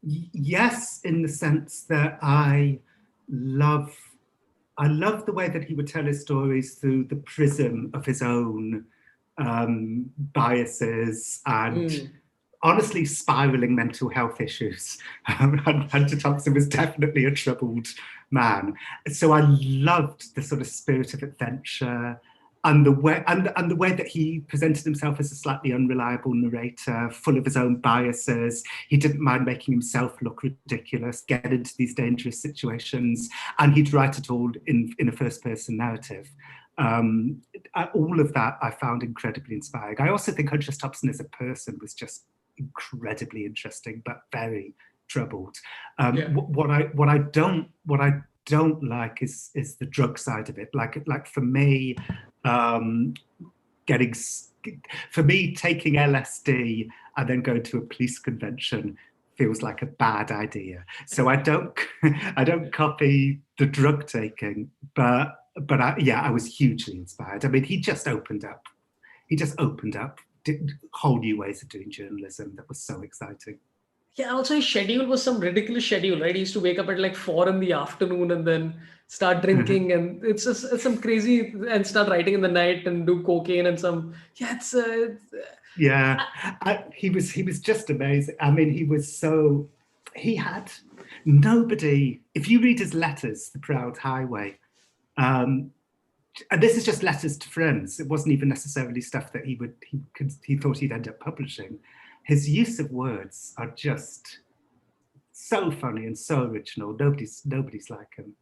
Yes, in the sense that I love the way that he would tell his stories through the prism of his own biases and honestly spiraling mental health issues. Hunter Thompson was definitely a troubled man. So I loved the sort of spirit of adventure and the way that he presented himself as a slightly unreliable narrator, full of his own biases. He didn't mind making himself look ridiculous, get into these dangerous situations, and he'd write it all in a first-person narrative. All of that I found incredibly inspiring. I also think Hunter S. Thompson as a person was just incredibly interesting, but very troubled. What I don't like is the drug side of it. Like for me, taking LSD and then going to a police convention feels like a bad idea. So I don't copy the drug taking, but I was hugely inspired. I mean, he just opened up whole new ways of doing journalism that was so exciting. Yeah, also his schedule was some ridiculous schedule, right? He used to wake up at like 4 p.m. and then start drinking and it's some crazy, and start writing in the night and do cocaine and some, he was just amazing. I mean, he had nobody, if you read his letters, The Proud Highway, and this is just letters to friends. It wasn't even necessarily stuff that he thought he'd end up publishing. His use of words are just so funny and so original. Nobody's like him.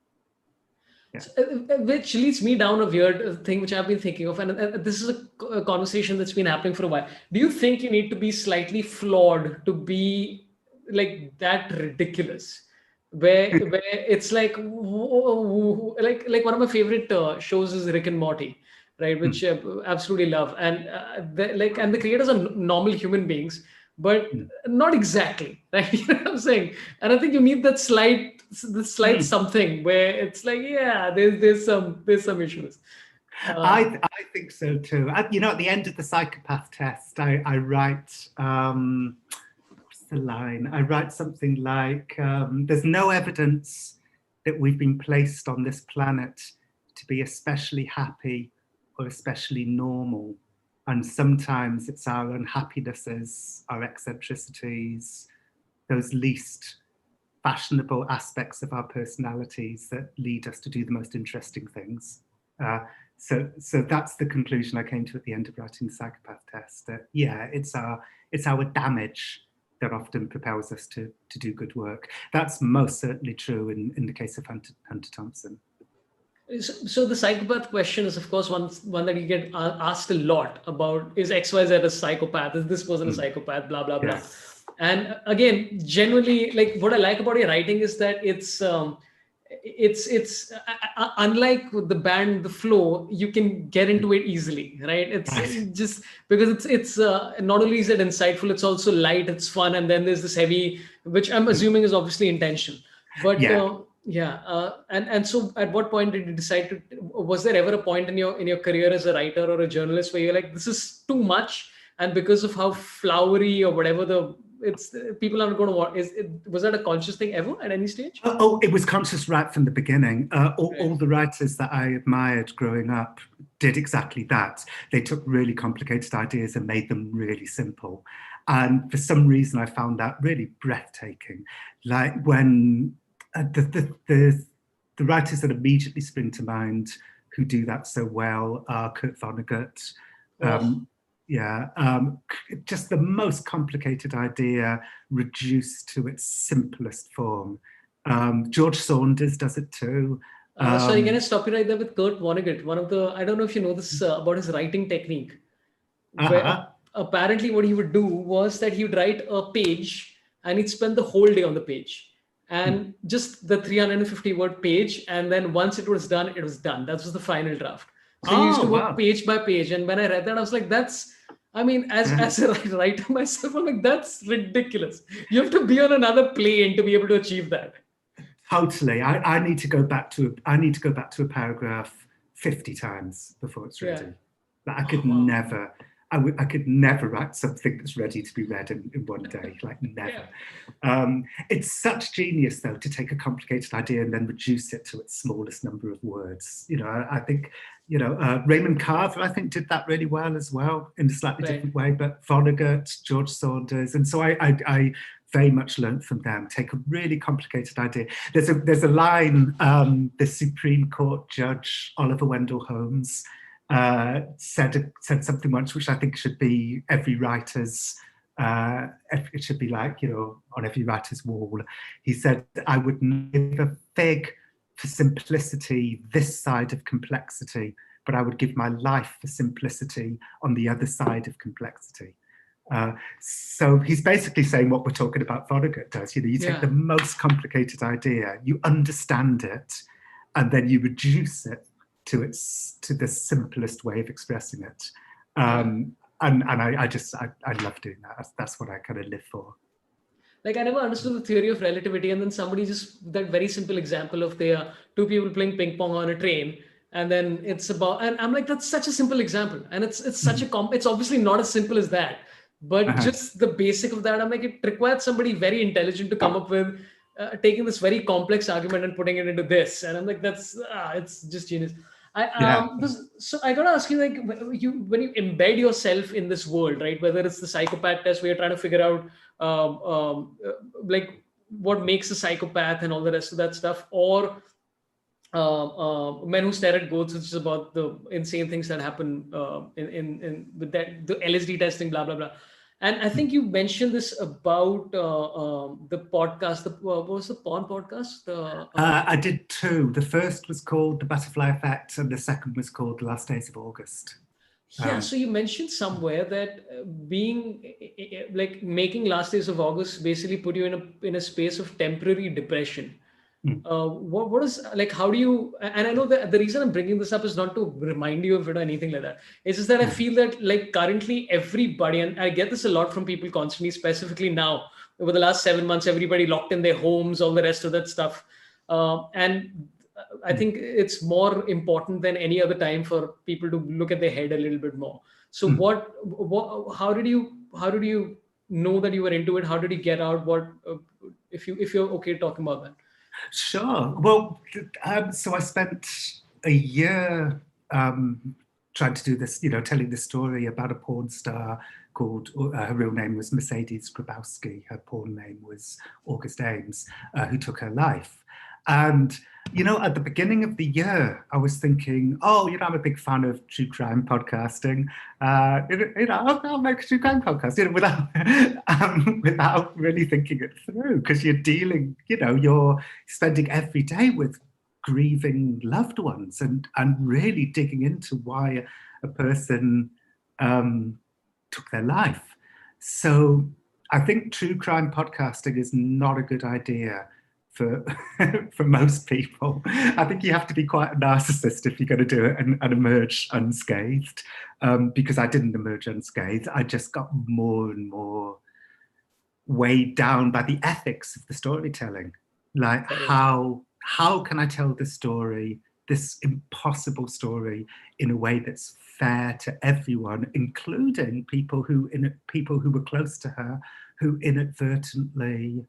Yeah. So, which leads me down a weird thing which I've been thinking of, and this is a conversation that's been happening for a while. Do you think you need to be slightly flawed to be like that ridiculous? Where it's like one of my favorite shows is Rick and Morty, right? Which I absolutely love, and the creators are normal human beings, but not exactly, right? You know what I'm saying? And I think you need that slight something where it's like, there's some issues. I think so too. At the end of the Psychopath Test, I write. The line I write something like, there's no evidence that we've been placed on this planet to be especially happy or especially normal, and sometimes it's our unhappinesses, our eccentricities, those least fashionable aspects of our personalities that lead us to do the most interesting things. So that's the conclusion I came to at the end of writing the Psychopath Test, that it's our damage that often propels us to do good work. That's most certainly true in the case of Hunter Thompson. So the psychopath question is, of course, one that you get asked a lot about: is XYZ a psychopath? Is this person a psychopath? Blah blah blah. Yes. And again, generally, like what I like about your writing is that it's unlike the band The Flow, you can get into it easily, right? It's just because it's not only is it insightful, it's also light, it's fun, and then there's this heavy, which I'm assuming is obviously intentional. But and so at what point did you decide was there ever a point in your career as a writer or a journalist where you're like, this is too much, and because of how flowery or whatever people aren't going to watch? Was that a conscious thing ever at any stage? It was conscious right from the beginning. All the writers that I admired growing up did exactly that. They took really complicated ideas and made them really simple. And for some reason, I found that really breathtaking. Like when the writers that immediately spring to mind who do that so well are Kurt Vonnegut. Yeah, just the most complicated idea reduced to its simplest form. George Saunders does it too. Sorry, can I stop you right there with Kurt Vonnegut? One of the, I don't know if you know this about his writing technique, where apparently what he would do was that he would write a page and he'd spend the whole day on the page and just the 350 word page. And then once it was done, it was done. That was the final draft. So he used to work page by page. And when I read that, I was like, that's, I mean, as a writer myself, I'm like, that's ridiculous. You have to be on another plane to be able to achieve that. Totally. I need to go back to a paragraph 50 times before it's ready. Yeah. Like I could never. I could never write something that's ready to be read in one day, like never. Yeah. It's such genius, though, to take a complicated idea and then reduce it to its smallest number of words. You know, I think, you know, Raymond Carver, I think, did that really well as well in a slightly different way, but Vonnegut, George Saunders. And so I very much learned from them. Take a really complicated idea. There's a line, the Supreme Court Judge, Oliver Wendell Holmes, said something once, which I think should be every writer's, it should be like, you know, on every writer's wall. He said, I would give a fig for simplicity this side of complexity, but I would give my life for simplicity on the other side of complexity. So he's basically saying what we're talking about Vonnegut does. You know, you take the most complicated idea, you understand it, and then you reduce it to the simplest way of expressing it. And I love doing that. That's what I kind of live for. Like I never understood the theory of relativity, and then somebody just that very simple example of there two people playing ping pong on a train, and then it's about, and I'm like, that's such a simple example, and it's such it's obviously not as simple as that, but just the basic of that, I'm like, it required somebody very intelligent to come up with taking this very complex argument and putting it into this, and I'm like, that's it's just genius. So I gotta ask you, like, when you embed yourself in this world, right? Whether it's the psychopath test, where you're trying to figure out like what makes a psychopath and all the rest of that stuff, or Men Who Stare at Goats, which is about the insane things that happen in with that the LSD testing, blah blah blah. And I think you mentioned this about the podcast. What was the porn podcast? I did two. The first was called The Butterfly Effect, and the second was called The Last Days of August. Yeah. So you mentioned somewhere that being like making Last Days of August basically put you in a space of temporary depression. What is, like, how do you, and I know that the reason I'm bringing this up is not to remind you of it or anything like that. It's just that I feel that, like, currently everybody, and I get this a lot from people constantly, specifically now over the last 7 months, everybody locked in their homes, all the rest of that stuff. And I think it's more important than any other time for people to look at their head a little bit more. So how did you know that you were into it? How did you get out? If you're okay talking about that? Sure. Well, so I spent a year trying to do this, you know, telling this story about a porn star called, her real name was Mercedes Grabowski. Her porn name was August Ames, who took her life. And, you know, at the beginning of the year, I was thinking, oh, you know, I'm a big fan of true crime podcasting. You know, I'll make a true crime podcast, you know, without really thinking it through, because you're dealing, you know, you're spending every day with grieving loved ones and really digging into why a person took their life. So I think true crime podcasting is not a good idea for most people. I think you have to be quite a narcissist if you're going to do it and emerge unscathed, because I didn't emerge unscathed. I just got more and more weighed down by the ethics of the storytelling. Like, how can I tell this story, this impossible story, in a way that's fair to everyone, including people who were close to her, who inadvertently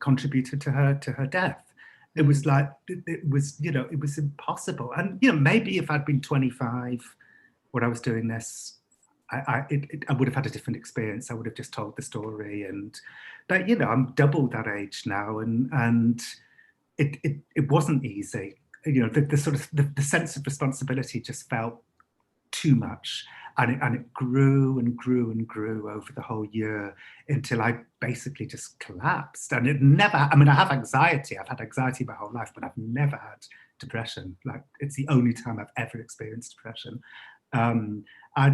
contributed to her death. It was like, it was impossible. And, you know, maybe if I'd been 25 when I was doing this, I would have had a different experience. I would have just told the story. But, you know, I'm double that age now, and it wasn't easy. You know, the sort of the sense of responsibility just felt too much. And it grew and grew and grew over the whole year until I basically just collapsed. And it never, I mean, I have anxiety. I've had anxiety my whole life, but I've never had depression. Like, it's the only time I've ever experienced depression. And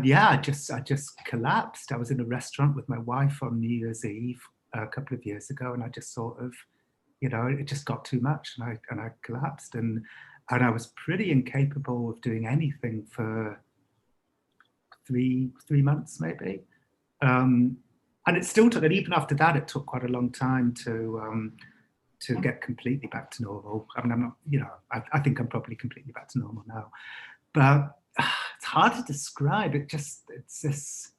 yeah, I just collapsed. I was in a restaurant with my wife on New Year's Eve a couple of years ago, and I just sort of, you know, it just got too much, and I collapsed, and I was pretty incapable of doing anything for three months maybe, and it still took. And even after that, it took quite a long time to get completely back to normal. I mean, I'm not, you know, I think I'm probably completely back to normal now, but it's hard to describe. It's this.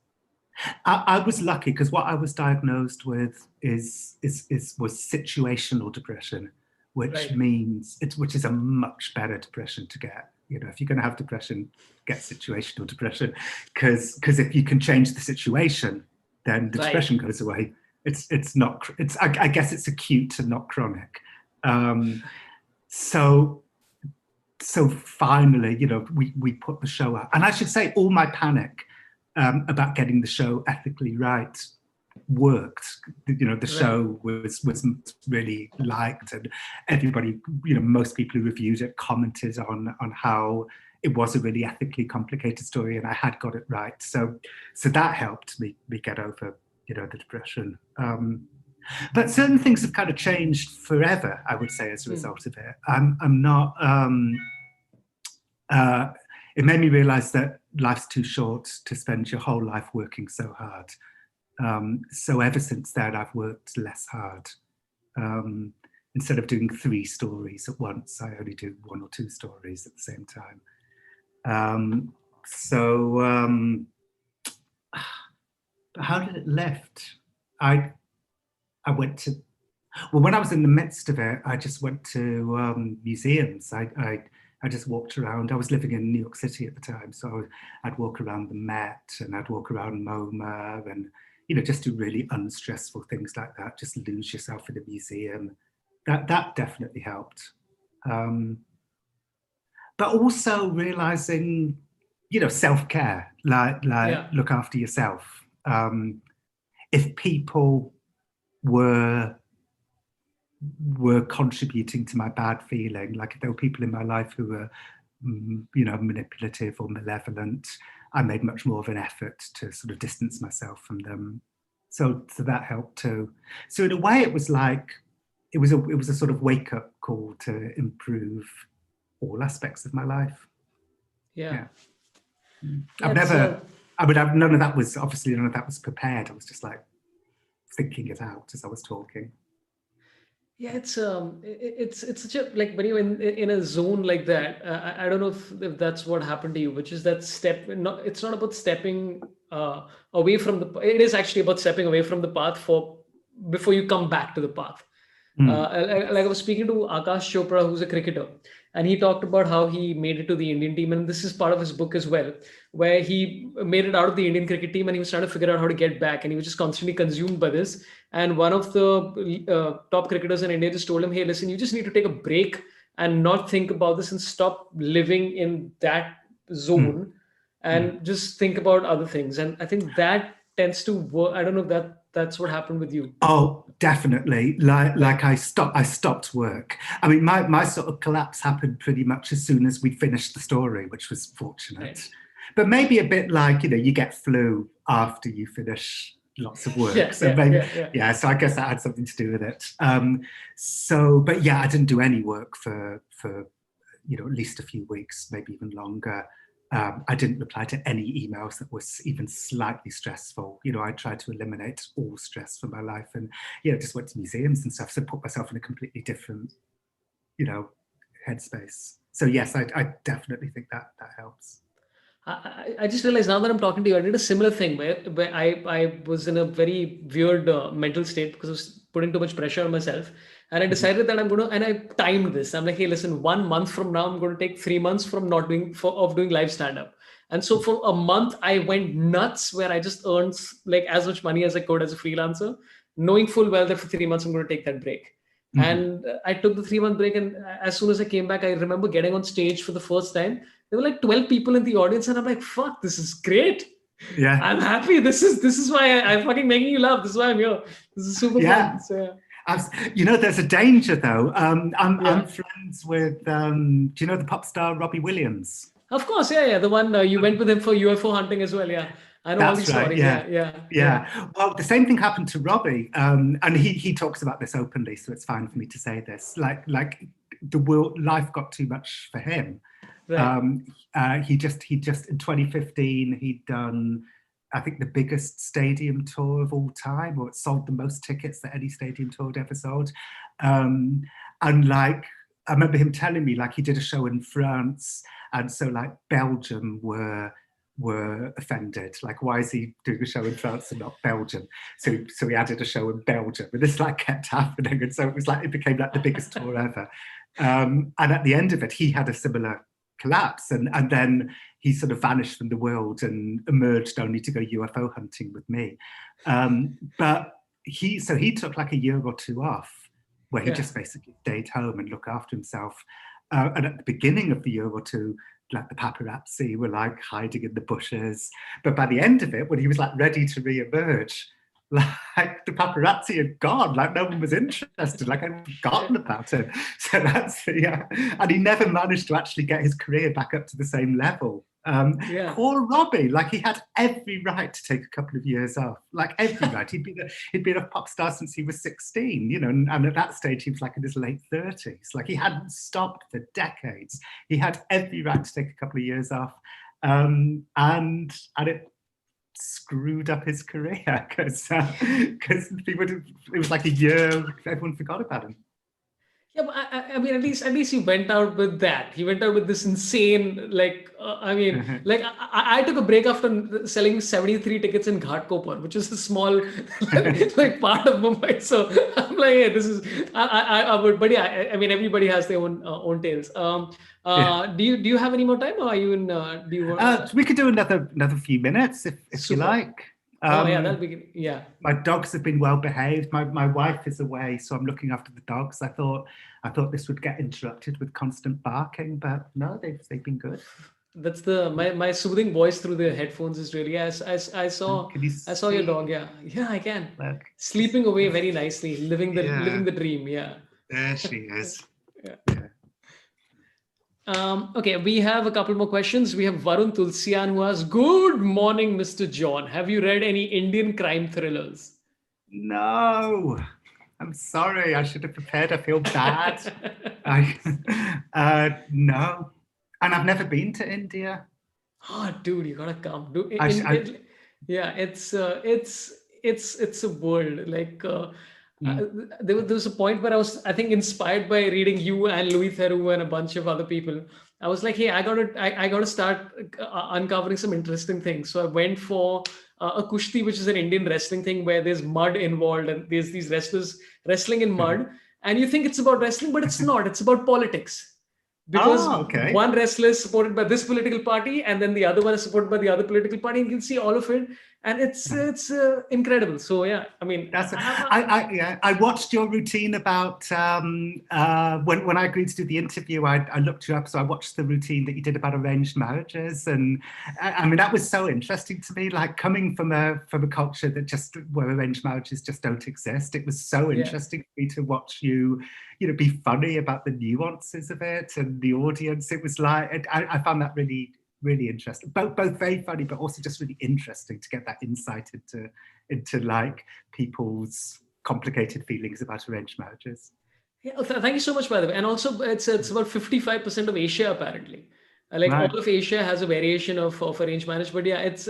I was lucky because what I was diagnosed with was situational depression, which means which is a much better depression to get. You know, if you're going to have depression, get situational depression, because if you can change the situation, then the depression goes away. It's not. I guess it's acute and not chronic. So finally, you know, we put the show out, and I should say, all my panic about getting the show ethically right worked. You know, the show was really liked, and everybody, you know, most people who reviewed it commented on how it was a really ethically complicated story, and I had got it right. So that helped me get over, you know, the depression. But certain things have kind of changed forever, I would say, as a result of it. I'm not. It made me realize that life's too short to spend your whole life working so hard. So ever since then, I've worked less hard. Instead of doing 3 stories at once, I only do 1 or 2 stories at the same time. How did it lift? I went to, well, when I was in the midst of it, I just went to museums. I just walked around. I was living in New York City at the time, so I'd walk around the Met, and I'd walk around MoMA, and, you know, just do really unstressful things like that. Just lose yourself in a museum. That definitely helped. But also realizing, you know, self-care, like look after yourself. If people were contributing to my bad feeling, like if there were people in my life who were, you know, manipulative or malevolent, I made much more of an effort to sort of distance myself from them. So that helped too. So in a way, it was like, it was a sort of wake-up call to improve all aspects of my life. I've never, none of that was prepared. I was just like thinking it out as I was talking. Yeah, it's such a, like, when you're in a zone like that, I don't know if that's what happened to you, which is that step. It's not about stepping away from the. It is actually about stepping away from the path before you come back to the path. Like I was speaking to Akash Chopra, who's a cricketer, and he talked about how he made it to the Indian team, and this is part of his book as well, where he made it out of the Indian cricket team, and he was trying to figure out how to get back, and he was just constantly consumed by this. And one of the top cricketers in India just told him, "Hey, listen, you just need to take a break and not think about this, and stop living in that zone, and just think about other things." And I think that tends to work. I don't know if that's what happened with you. Oh, definitely. Like I stopped work. I mean, my sort of collapse happened pretty much as soon as we finished the story, which was fortunate. Right. But maybe a bit like, you know, you get flu after you finish lots of work. So I guess that had something to do with it. But yeah, I didn't do any work for you know, at least a few weeks, maybe even longer. I didn't reply to any emails that was even slightly stressful. You know, I tried to eliminate all stress from my life, and, you know, just went to museums and stuff. So put myself in a completely different, you know, headspace. So yes, I definitely think that helps. I just realized now that I'm talking to you, I did a similar thing where I was in a very weird mental state because I was putting too much pressure on myself. And I decided that and I timed this. I'm like, hey, listen, 1 month from now, I'm going to take 3 months from doing live stand-up. And so for a month, I went nuts, where I just earned like as much money as I could as a freelancer, knowing full well that for 3 months, I'm going to take that break. And I took the 3-month break. And as soon as I came back, I remember getting on stage for the first time there were like 12 people in the audience, and I'm like, fuck, this is great. Yeah. I'm happy. This is why I'm fucking making you laugh. This is why I'm here. This is super fun. So, yeah. There's a danger though. I'm friends with, do you know the pop star Robbie Williams? Of course, yeah. The one you went with him for UFO hunting as well, yeah. I know all these stories. Yeah. Well, the same thing happened to Robbie, and he talks about this openly, so it's fine for me to say this. Like the world, life got too much for him. Right. He just in 2015 he'd done, I think, the biggest stadium tour of all time, or it sold the most tickets that any stadium tour had ever sold. And like, I remember him telling me, like, he did a show in France, and so like Belgium were offended. Like, why is he doing a show in France and not Belgium? So he added a show in Belgium, and this like kept happening, and so it was like, it became like the biggest tour ever. And at the end of it, he had a similar collapse, and then he sort of vanished from the world and emerged only to go UFO hunting with me. But he took like a year or two off, where he just basically stayed home and looked after himself. And at the beginning of the year or two, like the paparazzi were like hiding in the bushes. But by the end of it, when he was like ready to re-emerge, like the paparazzi had gone, like no one was interested, like I'd forgotten about him. So that's, and he never managed to actually get his career back up to the same level. Poor Robbie, like he had every right to take a couple of years off, like every right. He'd been a pop star since he was 16, you know, and at that stage he was like in his late 30s. Like he hadn't stopped for decades. He had every right to take a couple of years off, and it screwed up his career because it was like a year everyone forgot about him. Yeah, but I mean, at least he went out with that. He went out with this insane, like, like I took a break after selling 73 tickets in Ghatkopar, which is a small, like part of Mumbai. So I'm like, hey, this is, I would, but yeah, I mean, everybody has their own tales. Do you have any more time, or are you in? Do you want? We could do another few minutes if you like. That'll be, yeah. My dogs have been well behaved. My wife is away, so I'm looking after the dogs. I thought this would get interrupted with constant barking, but no, they've been good. That's my soothing voice through the headphones is really, I saw your dog. Yeah, I can. Look. Sleeping away very nicely, living the dream. Yeah. There she is. Yeah. Okay, we have a couple more questions. We have Varun Tulsian who asks, "Good morning, Mr. Jon. Have you read any Indian crime thrillers?" No, I'm sorry. I should have prepared. I feel bad. No, and I've never been to India. Oh, dude, you gotta come. Dude, it's a world like. There was a point where I was, I think, inspired by reading you and Louis Theroux and a bunch of other people. I was like, hey, I gotta start uncovering some interesting things. So I went for a kushti, which is an Indian wrestling thing where there's mud involved and there's these wrestlers wrestling in mud, and you think it's about wrestling, but it's not. It's about politics. Because one wrestler is supported by this political party, and then the other one is supported by the other political party. And you can see all of it, and it's incredible. So yeah, I mean, I watched your routine about when I agreed to do the interview. I looked you up, so I watched the routine that you did about arranged marriages, and I mean that was so interesting to me. Like coming from a culture that just where arranged marriages just don't exist, it was so interesting for me to watch you. Be funny about the nuances of it and the audience. It was like, I found that really, really interesting. Both very funny, but also just really interesting to get that insight into like people's complicated feelings about arranged marriages. Yeah, thank you so much, by the way. And also, it's about 55% of Asia apparently. All of Asia has a variation of arranged marriage. But yeah, it's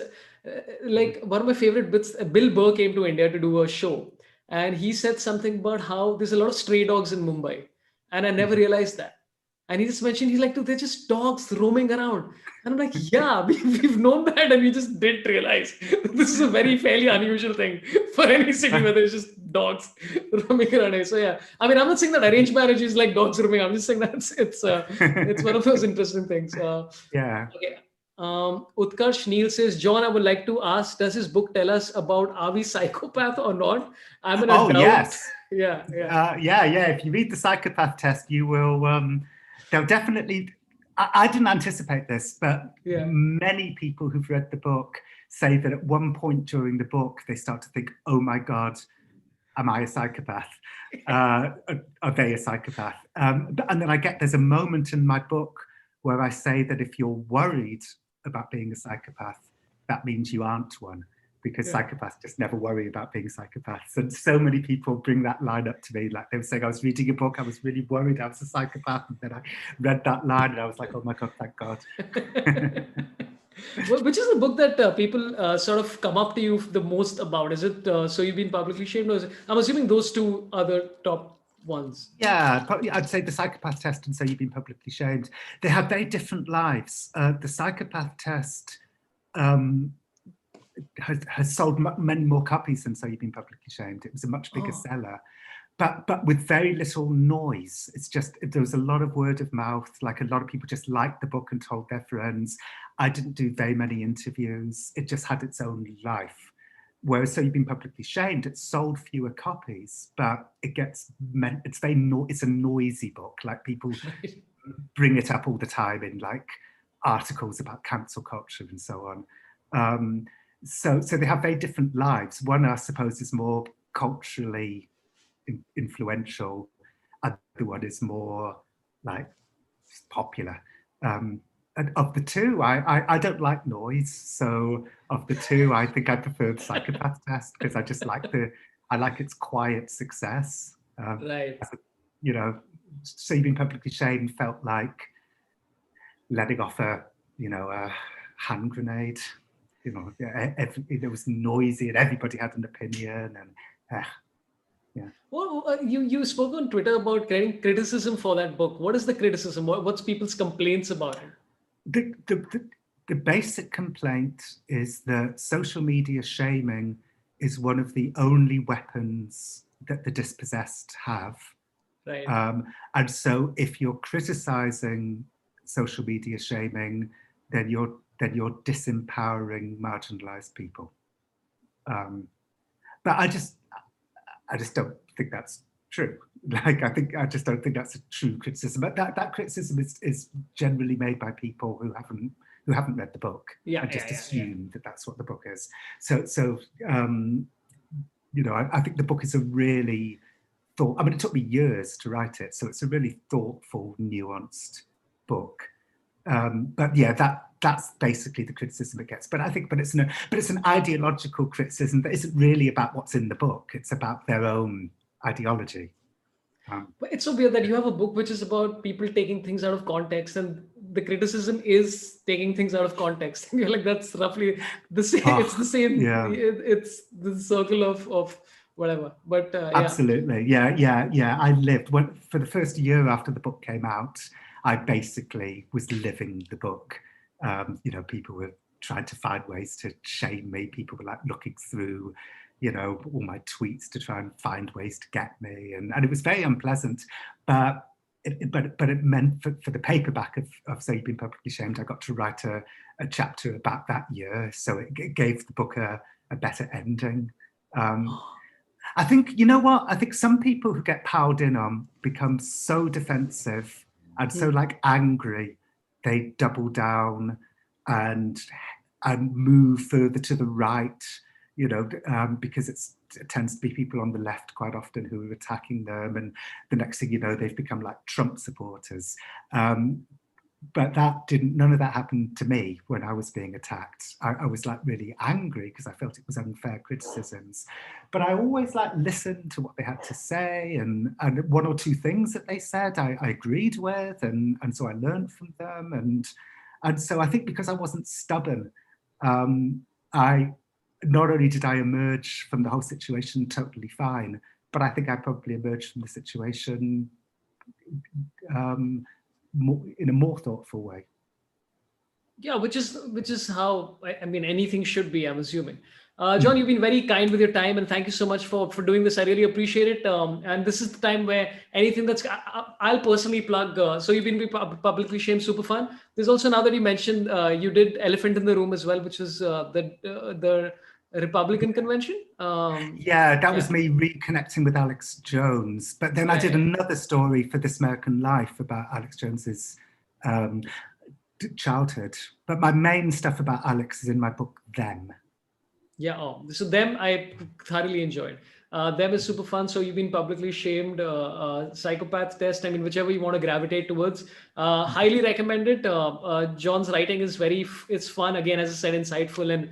like one of my favorite bits. Bill Burr came to India to do a show. And he said something about how there's a lot of stray dogs in Mumbai. And I never realized that. And he just mentioned, he's like, dude, they're just dogs roaming around. And I'm like, yeah, we've known that. And we just didn't realize. This is a very fairly unusual thing for any city where there's just dogs roaming around. So yeah, I mean, I'm not saying that arranged marriage is like dogs roaming. I'm just saying that it's one of those interesting things. Yeah. Okay. Utkarsh Neil says, Jon, I would like to ask, does his book tell us about are we psychopath or not? I'm in a doubt. Yes. Yeah. If you read the Psychopath Test, you will. They'll definitely. I didn't anticipate this, but Yeah. many people who've read the book say that at one point during the book, they start to think, oh my God, am I a psychopath? Are they a psychopath? And then there's a moment in my book where I say that if you're worried about being a psychopath, that means you aren't one, because psychopaths just never worry about being psychopaths. And so many people bring that line up to me, like they were saying, I was reading a book, I was really worried I was a psychopath, and then I read that line and I was like, oh my God, thank God. Which is the book that people sort of come up to you the most about? Is it So You've Been Publicly Shamed? Or is it, I'm assuming those two are the top ones. Yeah, probably I'd say the Psychopath Test and So You've Been Publicly Shamed. They have very different lives. The Psychopath Test has sold many more copies than So You've Been Publicly Shamed. It was a much bigger seller, but with very little noise. It's just, there was a lot of word of mouth. Like a lot of people just liked the book and told their friends. I didn't do very many interviews. It just had its own life. Whereas So You've Been Publicly Shamed, it sold fewer copies, but it's a noisy book. Like people bring it up all the time in like articles about cancel culture and so on. So they have very different lives. One, I suppose, is more culturally influential. Other one is more like popular. And of the two, I don't like noise. So of the two, I think I prefer the Psychopath Test because I just like its quiet success. Right. You know, So You've Been Publicly Shamed felt like letting off a hand grenade. You know, it was noisy and everybody had an opinion, and yeah. Well, you spoke on Twitter about getting criticism for that book. What is the criticism? What's people's complaints about it? The basic complaint is that social media shaming is one of the only weapons that the dispossessed have. Right. And so if you're criticizing social media shaming, then you're disempowering marginalized people. But I just don't think that's true. Like I just don't think that's a true criticism. But that criticism is generally made by people who haven't read the book and just assume that that's what the book is. So I think the book is a really it took me years to write it, so it's a really thoughtful, nuanced book. But yeah, that's basically the criticism it gets. But it's an ideological criticism that isn't really about what's in the book. It's about their own ideology. But it's so weird that you have a book which is about people taking things out of context, and the criticism is taking things out of context. And you're like, that's roughly the same. It's the same. Yeah. It's the circle of whatever. But absolutely, yeah. I lived for the first year after the book came out. I basically was living the book. People were trying to find ways to shame me. People were like looking through, all my tweets to try and find ways to get me, and it was very unpleasant. But it meant for the paperback of So You've Been Publicly Shamed, I got to write a chapter about that year, so it gave the book a better ending. I think, I think some people who get piled in on become so defensive and so like angry, they double down and move further to the right, because it tends to be people on the left quite often who are attacking them, and the next thing you know, they've become like Trump supporters. But none of that happened to me when I was being attacked. I was like really angry because I felt it was unfair criticisms. But I always like listened to what they had to say, and one or two things that they said I agreed with, and so I learned from them. And so I think because I wasn't stubborn, not only did I emerge from the whole situation totally fine, but I think I probably emerged from the situation in a more thoughtful way. Yeah, which is how anything should be, I'm assuming. Jon, you've been very kind with your time, and thank you so much for doing this. I really appreciate it. And this is the time where anything that's I'll personally plug. So You've Been Publicly Shamed, super fun. There's also, now that you mentioned, you did Elephant in the Room as well, which is the Republican convention. That was me reconnecting with Alex Jones. But then I did another story for This American Life about Alex Jones's childhood. But my main stuff about Alex is in my book, Them. Yeah. Oh, so Them I thoroughly enjoyed. Them is super fun. So you've been publicly shamed. Psychopath Test. I mean, whichever you want to gravitate towards. Highly recommend it. Jon's writing is it's fun. Again, as I said, insightful, and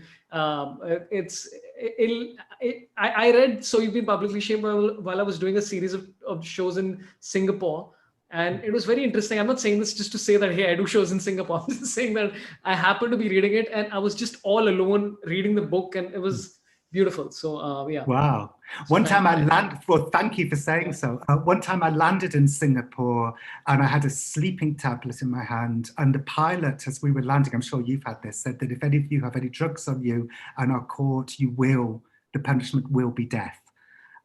I read. So you've been publicly shamed while I was doing a series of shows in Singapore. And it was very interesting. I'm not saying this just to say that, hey, I do shows in Singapore. I'm just saying that I happened to be reading it and I was just all alone reading the book and it was beautiful. So, yeah. Wow. One time I landed, well, thank you for saying so. One time I landed in Singapore and I had a sleeping tablet in my hand, and the pilot, as we were landing, I'm sure you've had this, said that if any of you have any drugs on you and are caught, the punishment will be death.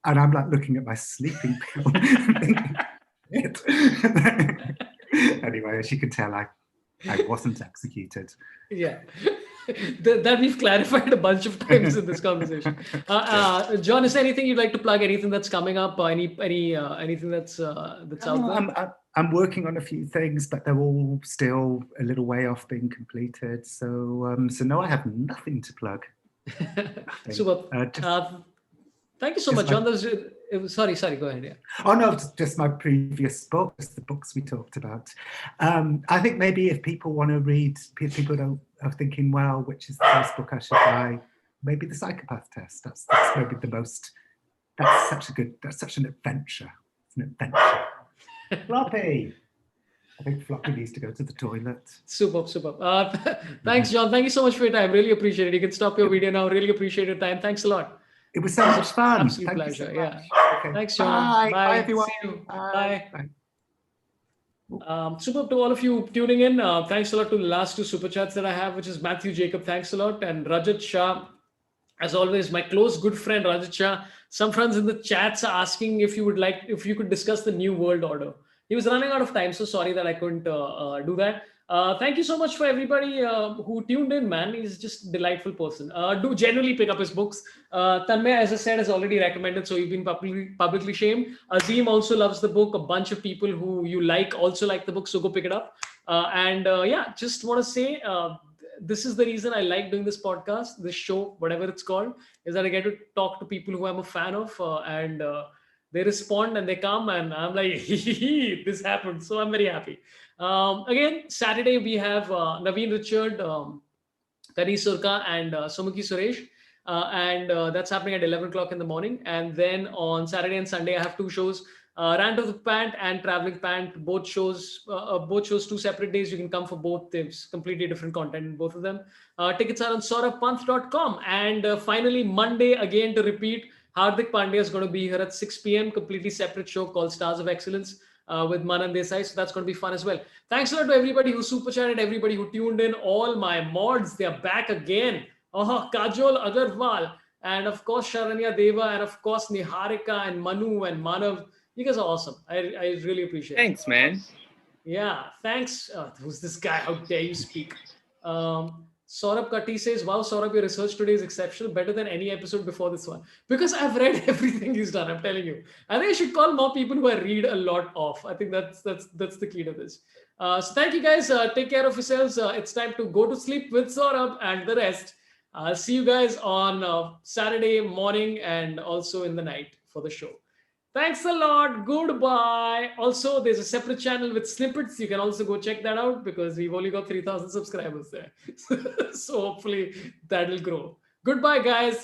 And I'm like looking at my sleeping pill thinking, anyway, as you can tell, I wasn't executed. Yeah. That we've clarified a bunch of times in this conversation. Jon, is there anything you'd like to plug? Anything that's coming up? Anything that's out there? I'm working on a few things, but they're all still a little way off being completed. So no, I have nothing to plug. Super. Thank you so much, Jon. Sorry, go ahead. Yeah. Oh no, just my previous books, the books we talked about. I think maybe if people want to read, people are thinking, well, which is the first book I should buy? Maybe The Psychopath Test. That's maybe the most. That's such an adventure. It's an adventure. Floppy. I think Floppy needs to go to the toilet. Super. Thanks, Jon. Thank you so much for your time. Really appreciate it. You can stop your video now. Really appreciate your time. Thanks a lot. It was so much fun. Absolute pleasure. So yeah. Okay. Thanks, Jon. Bye everyone. See you. Bye. Super to all of you tuning in. Thanks a lot to the last two super chats that I have, which is Matthew Jacob. Thanks a lot. And Rajat Shah, as always, my close good friend Rajat Shah. Some friends in the chats are asking if you could discuss the New World Order. He was running out of time, so sorry that I couldn't do that. Thank you so much for everybody who tuned in, man. He's just a delightful person. Do generally pick up his books. Tanmay, as I said, has already recommended, so you've been publicly shamed. Azim also loves the book. A bunch of people who you like also like the book, so go pick it up. Yeah, just want to say, this is the reason I like doing this podcast, this show, whatever it's called, is that I get to talk to people who I'm a fan of, and they respond and they come, and I'm like, this happened. So I'm very happy. Again, Saturday we have Naveen Richard, Kani Surka, and Sumukhi Suresh. And that's happening at 11 o'clock in the morning. And then on Saturday and Sunday, I have two shows, Rant of the Pant and Traveling Pant, both shows 2 separate days. You can come for both. There's completely different content in both of them. Tickets are on sorabpanth.com. And finally, Monday, again to repeat, Hardik Pandya is going to be here at 6 p.m. Completely separate show called Stars of Excellence with Manan Desai. So that's going to be fun as well. Thanks a lot to everybody who super chatted, everybody who tuned in, all my mods. They are back again. Kajol Agarwal, and of course Sharanya Deva, and of course Niharika and Manu and Manav. You guys are awesome. I really appreciate it. Thanks, man. Yeah, thanks. Who's this guy? How dare you speak? Sorabh Kati says, wow, Sorabh, your research today is exceptional, better than any episode before this one. Because I've read everything he's done, I'm telling you. I think I should call more people who I read a lot of. I think that's the key to this. So thank you guys. Take care of yourselves. It's time to go to sleep with Sorabh and the rest. I'll see you guys on Saturday morning and also in the night for the show. Thanks a lot. Goodbye. Also, there's a separate channel with snippets. You can also go check that out because we've only got 3,000 subscribers there. So hopefully that'll grow. Goodbye, guys.